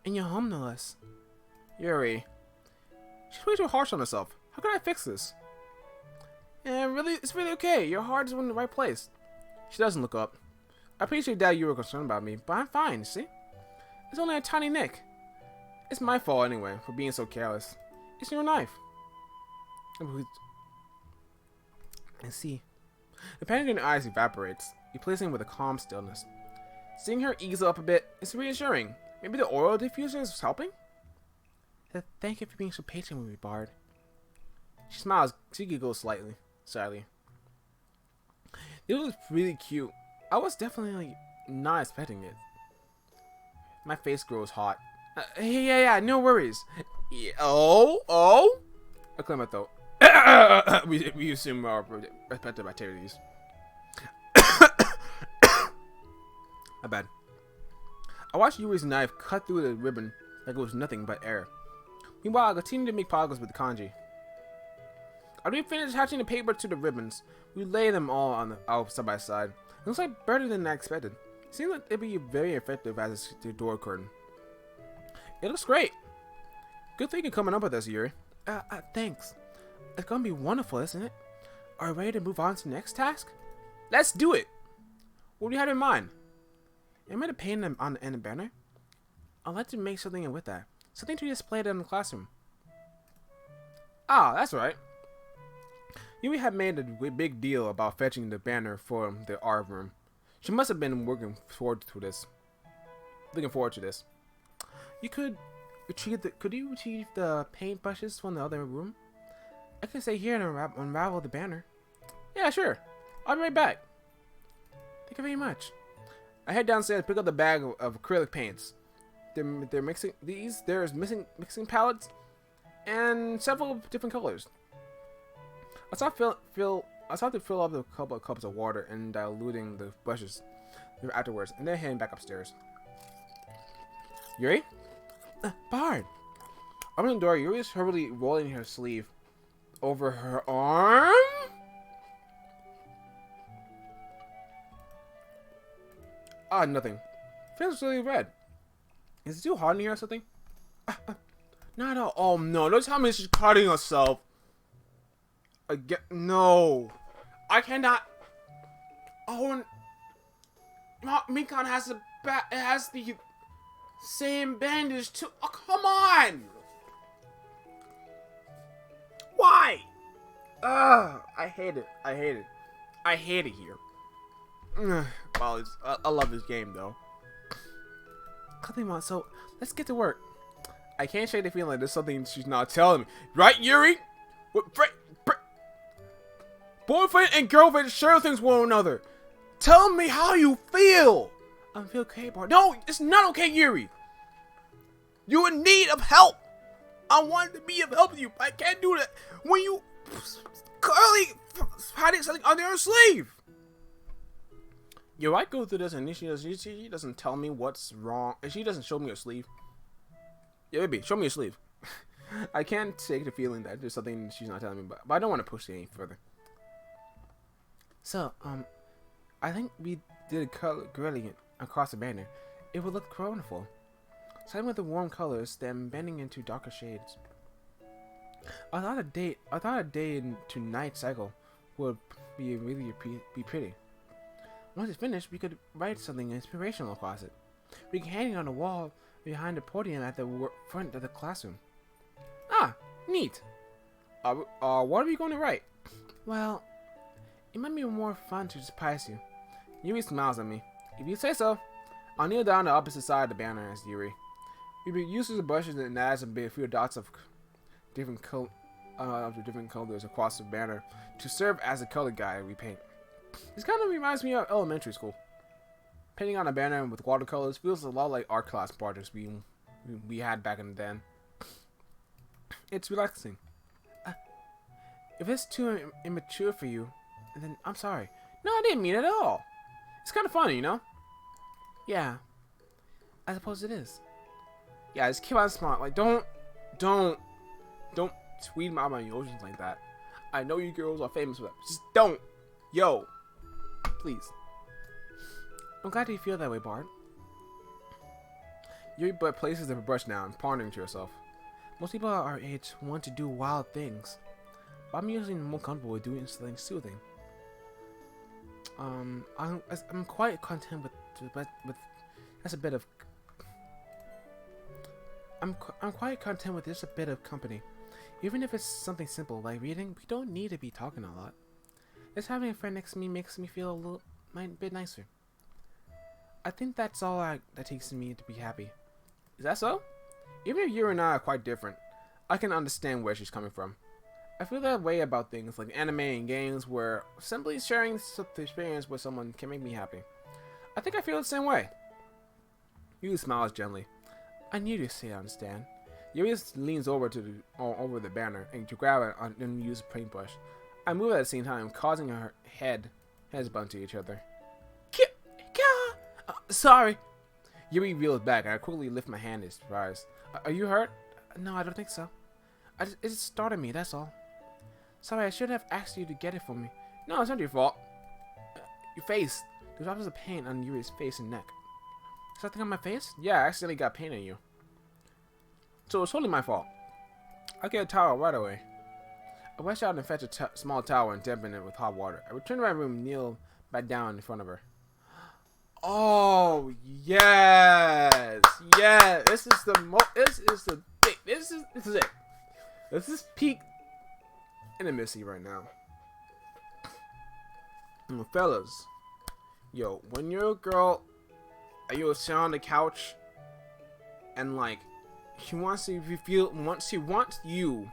In your home, no less. Yuri, she's way too harsh on herself. How can I fix this? Yeah, it's really okay. Your heart is in the right place. She doesn't look up. I appreciate that you were concerned about me, but I'm fine, see? It's only a tiny nick. It's my fault anyway, for being so careless. It's your knife. I see. The panic in her eyes evaporates, replacing with a calm stillness. Seeing her ease up a bit is reassuring. Maybe the oil diffuser is helping? Thank you for being so patient with me, Bard. She smiles. She giggles slightly, sadly. It was really cute. I was definitely not expecting it. My face grows hot. Yeah, no worries. Yeah, oh? I clear my throat. we assume our respective activities. My bad. I watched Yuri's knife cut through the ribbon like it was nothing but air. Meanwhile, I continue to make progress with the kanji. After we finish attaching the paper to the ribbons, we lay them all out side by side. It looks like better than I expected. It seems like it'd be very effective as a door curtain. It looks great. Good thing you're coming up with this, Yuri. Thanks. It's gonna be wonderful, isn't it? Are you ready to move on to the next task? Let's do it. What do you have in mind? Am I to paint them on the end of the banner? I'd like to make something with that. Something to display it in the classroom. Ah, that's right. Yui had made a big deal about fetching the banner for the art room. She must have been looking forward to this. You could could you retrieve the paint brushes from the other room? I can stay here and unravel the banner. Yeah, sure. I'll be right back. Thank you very much. I head downstairs, pick up the bag of acrylic paints. They're mixing these. There's mixing palettes and several different colors. I start to fill up a couple of cups of water and diluting the brushes afterwards, and then heading back upstairs. Yuri? Bard. Opening the door, Yuri is hurriedly rolling her sleeve over her arm. Ah, nothing. Feels really red. Is it too hot in here or something? Not at all. Oh no! Don't tell me she's cutting herself. Again? No, I cannot. Oh, Mikan has the same bandage too. Oh, come on! Why? Ugh! I hate it. I hate it. I hate it here. Well, I love this game though. Come on, so let's get to work. I can't shake the feeling like there's something she's not telling me. Right, Yuri? What, boyfriend and girlfriend share things with one another. Tell me how you feel. I feel okay, Bard. No, it's not okay, Yuri. You're in need of help. I wanted to be of help to you, but I can't do that when you clearly hiding something under your sleeve. Yo, I go through this and she doesn't tell me what's wrong. And she doesn't show me her sleeve. Yeah, baby, show me your sleeve. I can't take the feeling that there's something she's not telling me, but I don't want to push it any further. So, I think we did a color gradient across the banner. It would look wonderful. Starting with the warm colors, then bending into darker shades. I thought a day to night cycle would be pretty. Once it's finished, we could write something inspirational across it. We can hang it on the wall behind the podium at the front of the classroom. Ah, neat. What are we going to write? Well, it might be more fun to surprise you. Yuri smiles at me. If you say so. I'll kneel down the opposite side of the banner as Yuri. We use the brushes and add a few dots of different colors across the banner to serve as a color guide we paint. This kind of reminds me of elementary school. Painting on a banner with watercolors feels a lot like art class projects we had back in the then. It's relaxing. If it's too immature for you, then I'm sorry. No, I didn't mean it at all. It's kind of funny, you know? Yeah, I suppose it is. Yeah, just keep on smart. Like, don't tweet out my emotions like that. I know you girls are famous for that. Just don't. Yo. Please. I'm glad you feel that way, Bard. Yuri but places the brush down, pondering to herself. Most people our age want to do wild things, but I'm usually more comfortable with doing something soothing. I'm quite content with that's a bit of. I'm quite content with just a bit of company, even if it's something simple like reading. We don't need to be talking a lot. Just having a friend next to me makes me feel a bit nicer. I think that's all that takes me to be happy. Is that so? Even if you and I are quite different, I can understand where she's coming from. I feel that way about things like anime and games where simply sharing the experience with someone can make me happy. I think I feel the same way. Yuri smiles gently. I knew you'd say I understand. Yuri leans over over the banner and to grab it and use a paintbrush. I move at the same time, causing her heads bump to each other. Sorry. Yuri reels back and I quickly lift my hand in surprise. Are you hurt? No, I don't think so. It just startled me, that's all. Sorry, I should have asked you to get it for me. No, it's not your fault. Your face. There's drops of paint on Yuri's face and neck. Something on my face? Yeah, I accidentally got paint on you. So it's totally my fault. I'll get a towel right away. I rushed out and fetched a small towel and dampened it with hot water. I returned to my room and kneeled back down in front of her. Oh, yes! Yeah, this is the thing. This is it. This is peak intimacy right now. Fellas, yo, when you're a girl, and you sit on the couch, and like, she wants you to feel, she wants you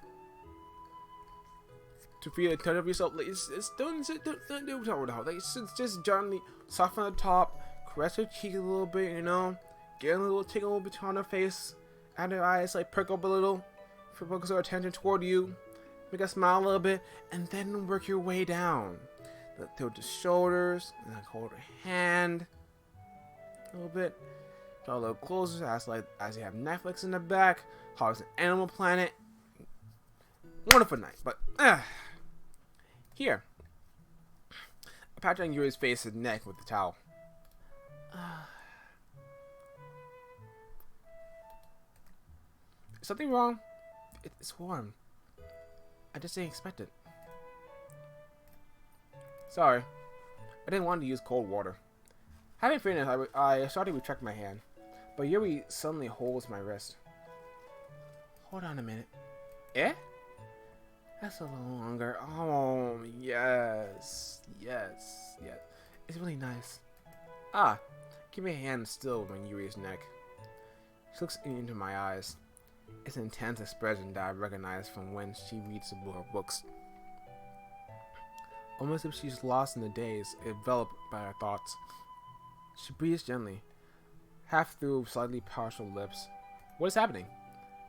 to feel a touch of yourself. Like, don't do it. Like, it's just gently soften the top, caress her cheek a little bit, you know, take a little bit on her face, and her eyes like perk up a little, focus her attention toward you, make her smile a little bit, and then work your way down. Through the shoulders, and like hold her hand a little bit, draw a little closer, as you have Netflix in the back, how it's an Animal Planet. Wonderful night, but here, I pat on Yuri's face and neck with the towel. Is something wrong? It's warm. I just didn't expect it. Sorry, I didn't want to use cold water. Having fairness, I started to retract my hand, but Yuri suddenly holds my wrist. Hold on a minute. Eh? That's a little longer. Oh, yes. Yes. Yes. It's really nice. Ah, keep your hand still on Yuri's neck. She looks into my eyes. It's an intense expression that I recognize from when she reads her books. Almost as if she's lost in the daze, enveloped by her thoughts. She breathes gently, half through slightly partial lips. What is happening?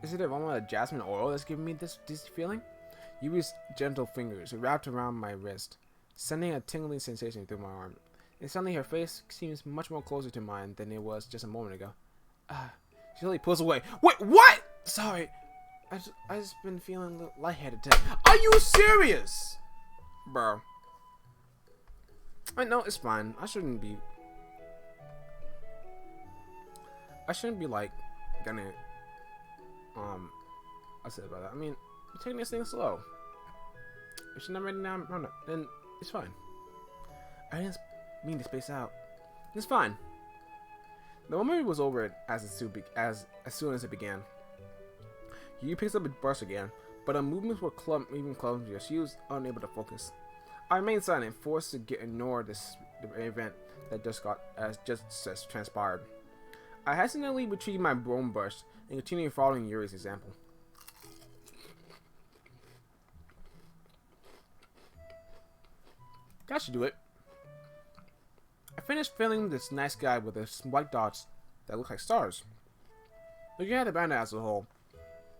Is it aroma of jasmine oil that's giving me this feeling? Yuri's gentle fingers wrapped around my wrist, sending a tingling sensation through my arm. And suddenly her face seems much more closer to mine than it was just a moment ago. She slowly pulls away. Wait, what? Sorry, I just been feeling a little lightheaded today. Are you serious? Bro. I know, it's fine. I shouldn't be like gonna I said about that. I mean, you're taking this thing slow. If she's not ready now, then it's fine. I didn't mean to space out. It's fine. The moment was over as soon as it began. You picks up a brush again, but her movements were even clumsier. She was unable to focus. I remained silent, forced to ignore the event that just transpired. I hesitantly retrieved my broom brush and continued following Yuri's example. That should do it. I finished filling this nice guy with white dots that look like stars. Looking at the banner as a whole,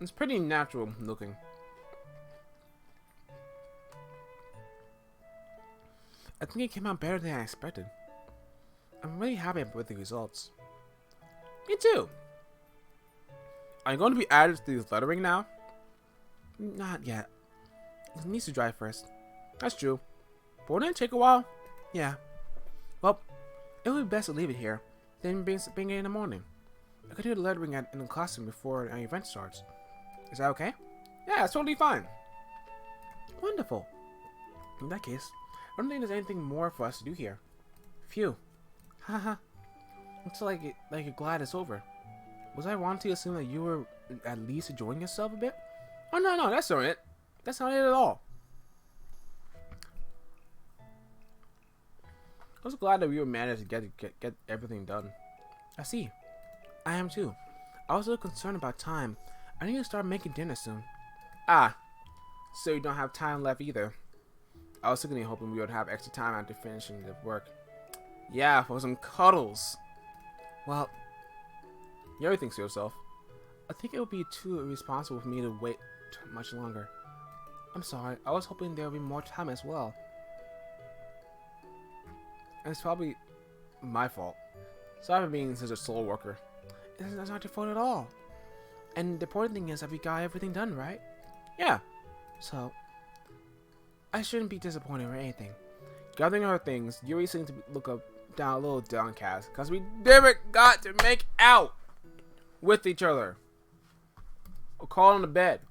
it's pretty natural looking. I think it came out better than I expected. I'm really happy with the results. Me too. Are you going to be added to this lettering now? Not yet. It needs to dry first. That's true. But wouldn't it take a while? Yeah. Well, it would be best to leave it here, then bring it in the morning. I could do the lettering in the classroom before an event starts. Is that okay? Yeah, it's totally fine. Wonderful. In that case, I don't think there's anything more for us to do here. Phew. Haha. Looks like you're glad it's over. Was I wrong to assume that you were at least enjoying yourself a bit? Oh no, that's not it. That's not it at all. I was glad that we were managed to get everything done. I see. I am too. I was a little concerned about time. I need to start making dinner soon. Ah, so you don't have time left either. I was secretly hoping we would have extra time after finishing the work. Yeah, for some cuddles. Well, you already think to yourself. I think it would be too irresponsible for me to wait much longer. I'm sorry, I was hoping there would be more time as well. And it's probably my fault. Sorry for being such a slow worker. That's not your fault at all. And the important thing is that we got everything done, right? Yeah. So, I shouldn't be disappointed or anything. Gathering our things, Yuri seemed to look down a little downcast because we Never got to make out with each other. Or call on the bed.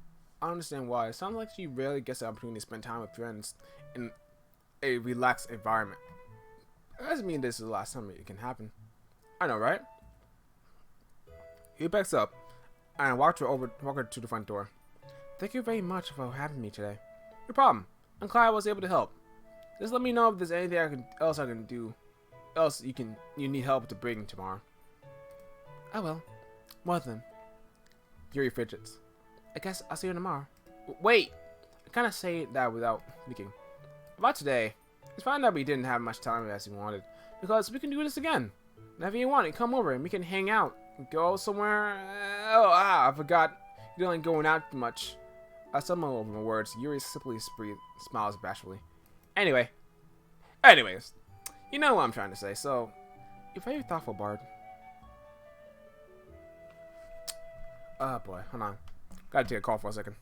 I don't understand why. It sounds like she rarely gets the opportunity to spend time with friends in a relaxed environment. It doesn't mean this is the last time it can happen. I know, right? He backs up and walked her to the front door. Thank you very much for having me today. No problem. I'm glad I was able to help. Just let me know if there's anything else I can do. Else you need help to bring tomorrow. I will. Well then, Yuri fidgets. I guess I'll see you tomorrow. Wait! I kind of say that without thinking. About today, it's fine that we didn't have much time as we wanted, because we can do this again. Whenever you want, come over and we can hang out. Go somewhere. I forgot. You don't like going out much. I stumble over my words. Yuri simply smiles bashfully. Anyways, you know what I'm trying to say, so You're very thoughtful, Bard. oh boy, hold on. Gotta take a call for a second.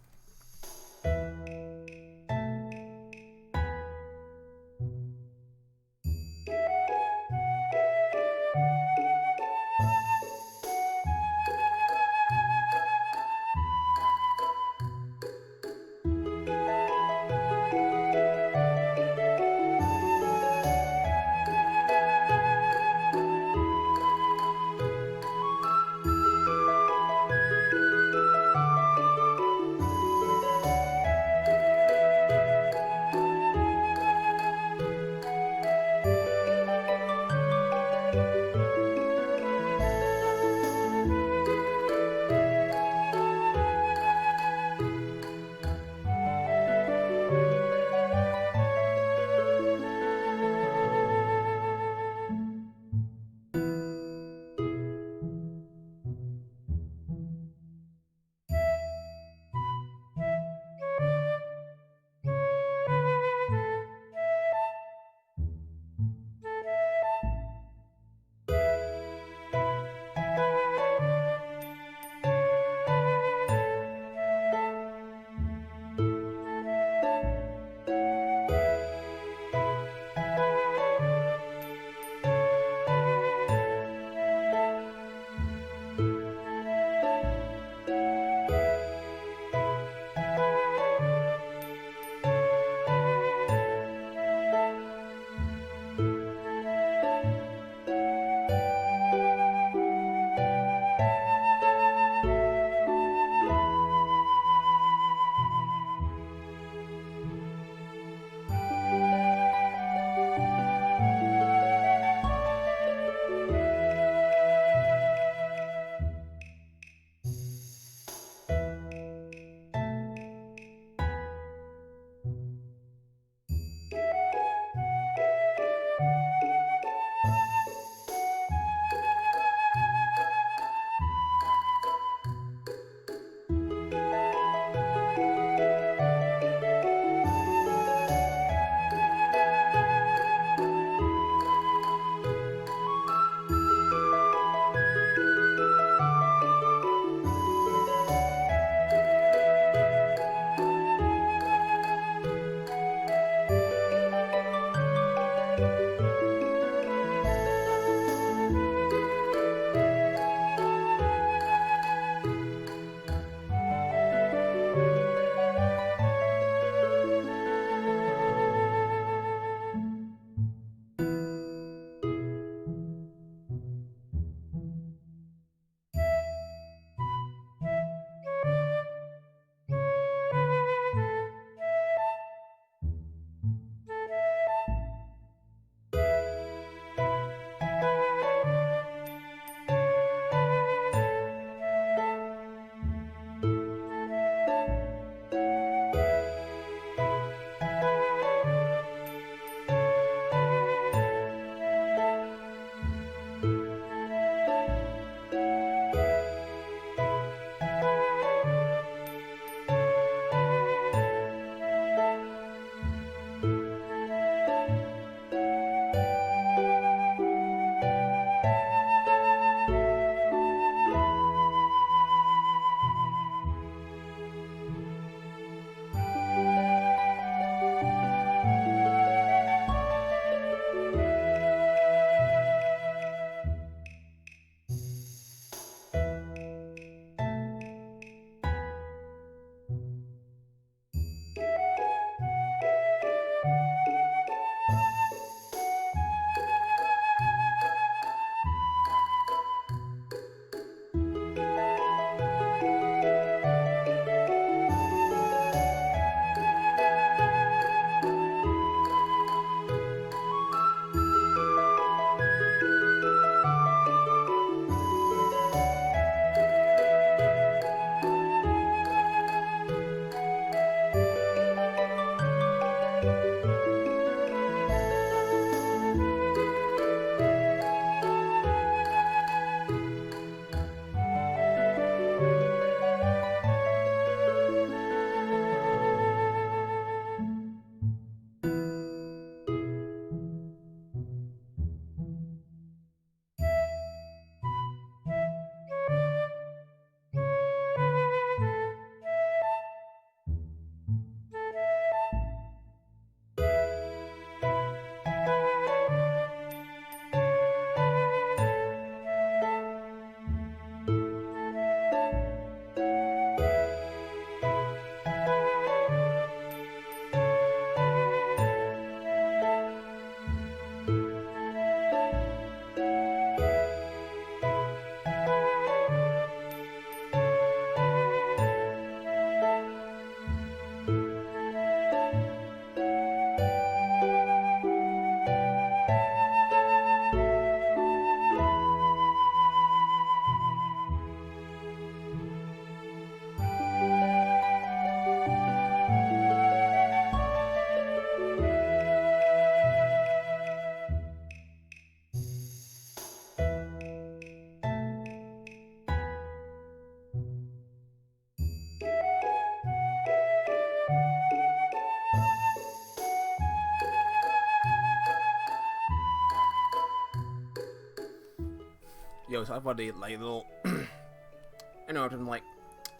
yo, talk about the like little, I know I'm like,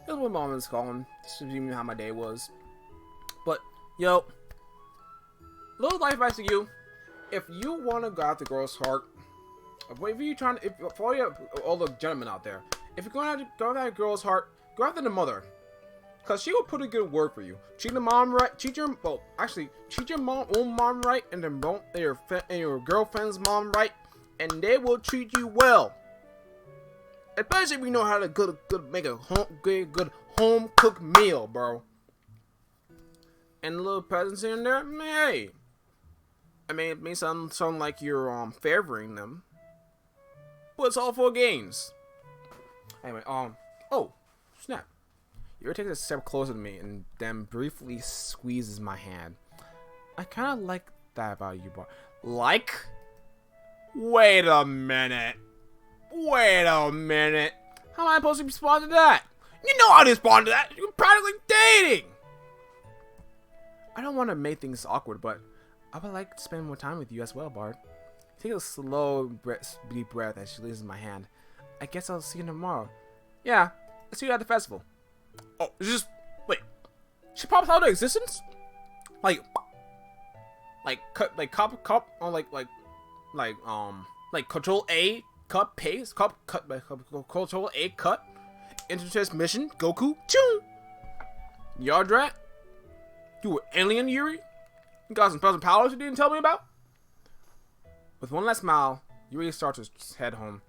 this is what mom is calling. This is even how my day was. But yo, little life advice to you: if you want to go after the girl's heart, if you trying, if for all the gentlemen out there, if you're going to go after a girl's heart, go after the mother, cause she will put a good word for you. Treat the mom right. Treat your own mom right, and your girlfriend's mom right, and they will treat you well. Especially if you know how to make a good home cooked meal, bro. And the little presents in there, hey. I mean, it may sound like you're favoring them, but it's all for gains. Anyway, oh, snap. Yuri takes a step closer to me and then briefly squeezes my hand. I kind of like that about you, Bart. Like? Wait a minute. How am I supposed to respond to that? You know how to respond to that. You're practically dating. I don't want to make things awkward, but I would like to spend more time with you as well, Bart. Take a slow, deep breath as she releases my hand. I guess I'll see you tomorrow. Yeah, I'll see you at the festival. Oh, wait. She pops out of existence? Like Control A, cut, paste, Control A, cut, intertransmission, Goku, choo! Yardrat? You were alien, Yuri? You got some special powers you didn't tell me about? With one last smile, Yuri starts to head home.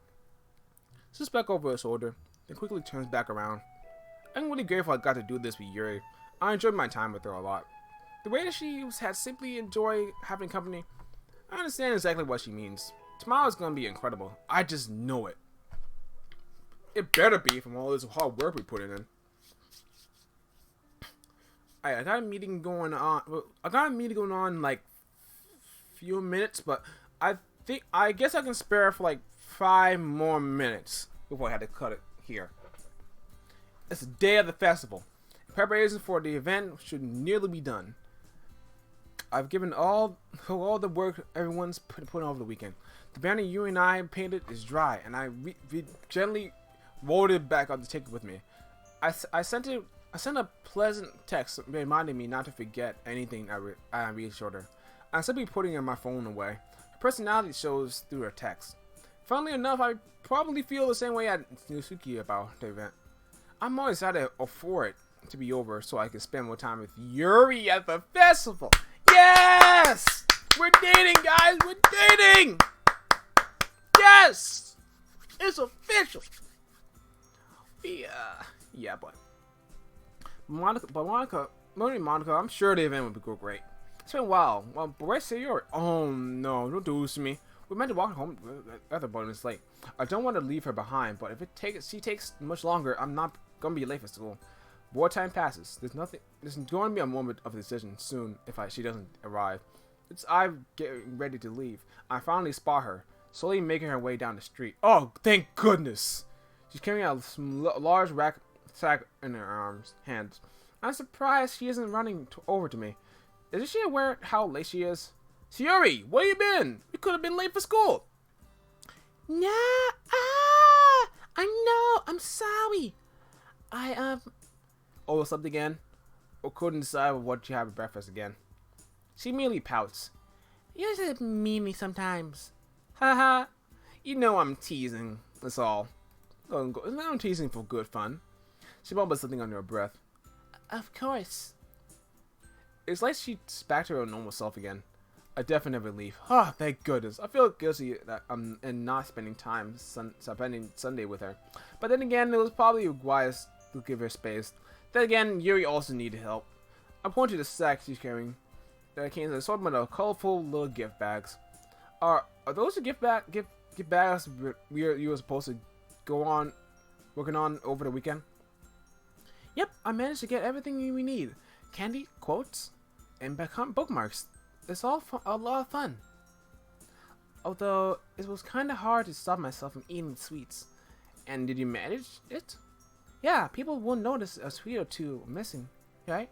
Sits back over her shoulder, then quickly turns back around. I'm really grateful I got to do this with Yuri. I enjoyed my time with her a lot. The way that she had simply enjoyed having company, I understand exactly what she means. Tomorrow is going to be incredible. I just know it. It better be from all this hard work we put in. I got a meeting going on. In like few minutes, but I guess I can spare for like 5 more minutes before I had to cut it here. It's the day of the festival. Preparations for the event should nearly be done. I've given all the work everyone's put over the weekend. The banner you and I painted is dry, and I gently rolled it back up to take it with me. I sent a pleasant text reminding me not to forget anything I reassured her. I'm simply putting my phone away. Her personality shows through her text. Funnily enough, I probably feel the same way at Nusuki about the event. I'm always excited for it to be over so I can spend more time with Yuri at the festival. Yes! We're dating, guys! We're dating! Yes! It's official! Yeah, but Monica, I'm sure the event would go great. It's been a while. Well, but where's Sayori? Oh no, don't do this to me. We meant to walk home after, but it's late. I don't want to leave her behind, but if she takes much longer, I'm not gonna be late for school. More time passes. There's going to be a moment of decision soon if she doesn't arrive. I'm getting ready to leave. I finally spot her, slowly making her way down the street. Oh, thank goodness! She's carrying a large sack in her hands. I'm surprised she isn't running over to me. Isn't she aware how late she is? Sayori, where you been? We could have been late for school. Nah, I know. I'm sorry. I overslept again, or couldn't decide what you have for breakfast again. She merely pouts. You just mean me sometimes. Haha. You know I'm teasing. That's all. I'm teasing for good fun. She mumbles something under her breath. Of course. It's like she's back to her normal self again. A definite relief. Ah, thank goodness. I feel guilty that I'm not spending spending Sunday with her. But then again, it was probably wise to give her space. Then again, Yuri also needed help. I point to the sack she's carrying. That came in an assortment of colorful little gift bags. Are those the gift bags you were supposed to go on working on over the weekend? Yep, I managed to get everything we need. Candy, quotes, and bookmarks. It's all a lot of fun. Although, it was kind of hard to stop myself from eating sweets. And did you manage it? Yeah, people will notice a sweet or two missing, right?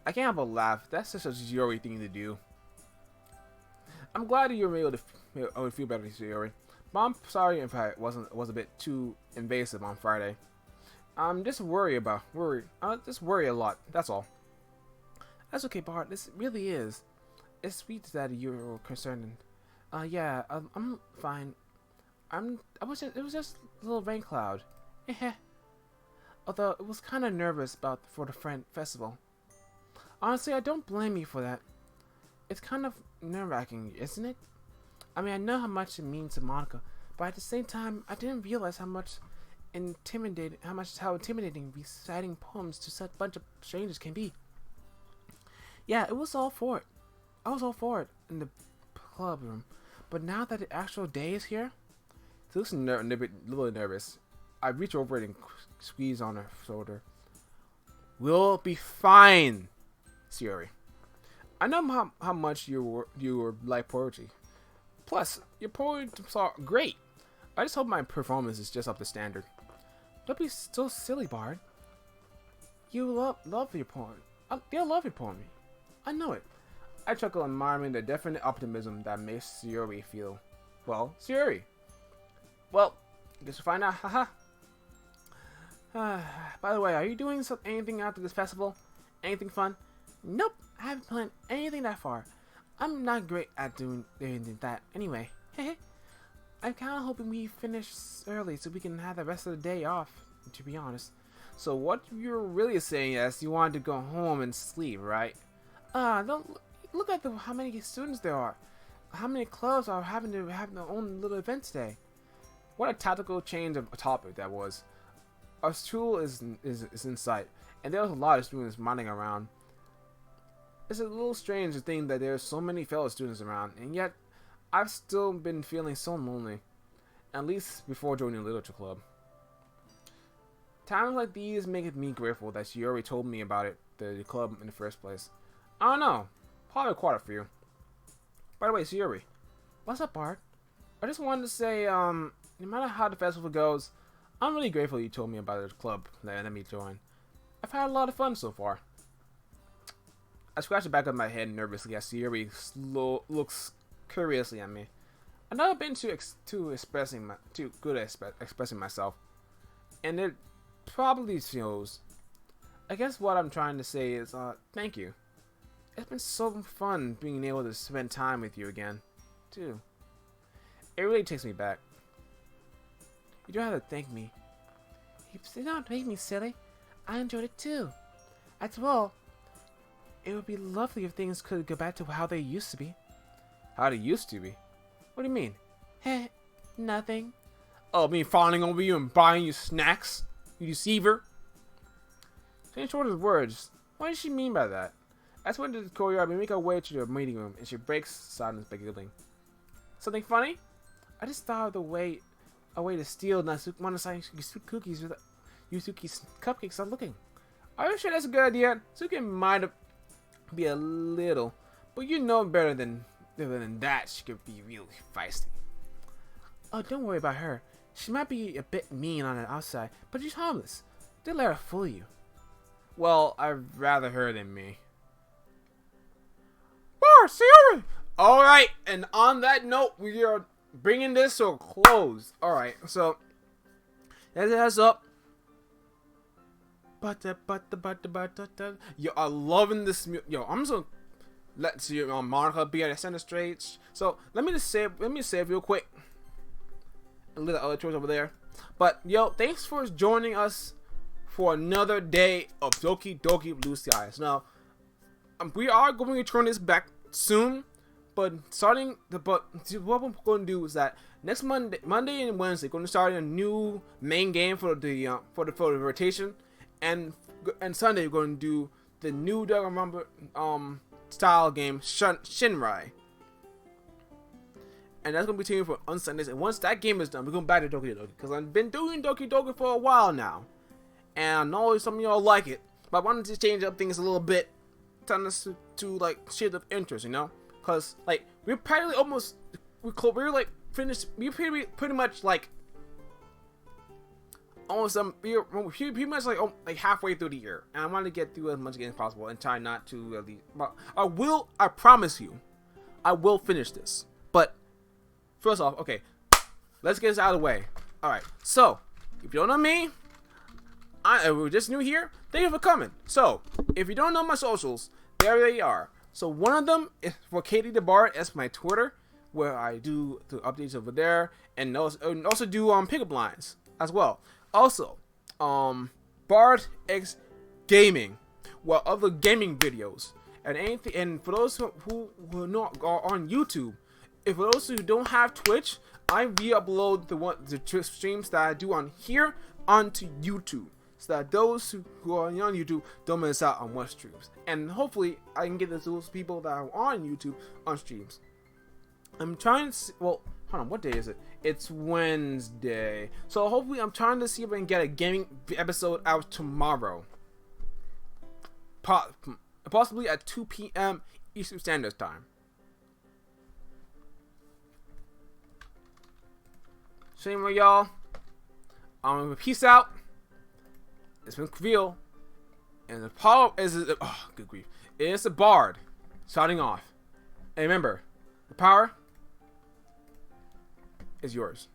I can't help but laugh. That's such a Yuri thing to do. I'm glad you were able to feel better, Sayori. But I'm sorry if I was a bit too invasive on Friday. I'm just worry. I just worry a lot. That's all. That's okay, Bart. This really is. It's sweet that you're concerned. Yeah. I'm fine. It was just a little rain cloud. Although it was kind of nervous for the festival. Honestly, I don't blame you for that. It's kind of nerve-wracking, isn't it? I mean, I know how much it means to Monica, but at the same time, I didn't realize how intimidating reciting poems to such a bunch of strangers can be. Yeah, it was all for it. I was all for it in the club room, but now that the actual day is here, she looks a little nervous. I reach over and squeeze on her shoulder. We'll be fine, Siri. I know how much you like poetry. Plus, your poems are great. I just hope my performance is just up to standard. Don't be so silly, Bard. You love your poem. They'll love your poem. I know it. I chuckle, admiring the definite optimism that makes Siri feel. Well, Siri. Well, I guess we'll find out. Haha. By the way, are you doing anything after this festival? Anything fun? Nope, I haven't planned anything that far. I'm not great at doing that anyway. I'm kind of hoping we finish early so we can have the rest of the day off, to be honest. So what you're really saying is you want to go home and sleep, right? Don't look at how many students there are. How many clubs are having to have their own little event today. What a tactical change of topic that was. Our school is in sight, and there's a lot of students running around. It's a little strange to think that there's so many fellow students around, and yet I've still been feeling so lonely, at least before joining the literature club. Times like these make me grateful that she already told me about the club in the first place. I don't know, probably quite a few. By the way, Siri, what's up, Bart? I just wanted to say, no matter how the festival goes, I'm really grateful you told me about the club that let me join. I've had a lot of fun so far. I scratch the back of my head nervously as Siri looks curiously at me. I've never been too good at expressing myself, and it probably shows. I guess what I'm trying to say is, thank you. It's been so fun being able to spend time with you again, too. It really takes me back. You don't have to thank me. You don't thank me, silly. I enjoyed it too. After all, it would be lovely if things could go back to how they used to be. How they used to be? What do you mean? Heh, nothing. Oh, me fawning over you and buying you snacks? You deceiver. In short words, what does she mean by that? That's when the courtyard, we make our way to the meeting room, and she breaks silence by giggling. Something funny? I just thought of a way to steal Natsuki's cookies with Yusuke's cupcakes are looking. Are you sure that's a good idea? Suki might be a little, but you know better than that. She could be really feisty. Oh, don't worry about her. She might be a bit mean on the outside, but she's harmless. Don't let her fool you. Well, I'd rather her than me. Siri! Alright, and on that note, we are bringing this to a close. Alright, so that's up. Yo, I'm loving this. Yo, I'm just gonna let Monica be at the center stage. So let me say it real quick. A little other choice over there. But yo, thanks for joining us for another day of Doki Doki Blue Skies. Now, we are going to turn this back soon, but what we're going to do is that next Monday and Wednesday, going to start a new main game for the rotation, and Sunday we're going to do the new Dragon style game Shinrai, and that's going to be continuing for on Sundays. And once that game is done, we're going back to Doki Doki because I've been doing Doki Doki for a while now, and I know some of y'all like it, but I wanted to change up things a little bit. Telling us to like shade of interest, you know, because like we're practically almost we're like finished. We're pretty much like almost we're pretty much like halfway through the year, and I want to get through as much as possible and try not to at least. But I promise you, I will finish this. But first off, okay, let's get this out of the way. All right. So, if you don't know me, we're just new here. Thank you for coming. So, if you don't know my socials, there they are. So, one of them is for Katie the Bard. That's my Twitter, where I do the updates over there, and also do pickup lines as well. Also, Bard X Gaming, well, other gaming videos and anything. And for those who are not on YouTube, if for those who don't have Twitch, I re-upload the streams that I do on here onto YouTube, so that those who are on YouTube don't miss out on what streams. And hopefully, I can get those people that are on YouTube on streams. I'm trying to see, well, hold on, what day is it? It's Wednesday. So hopefully I'm trying to see if I can get a gaming episode out tomorrow. Possibly at 2 p.m. Eastern Standard Time. So anyway, y'all, peace out. It's been real. And the power is, oh, good grief. It's the Bard starting off. And remember, the power is yours.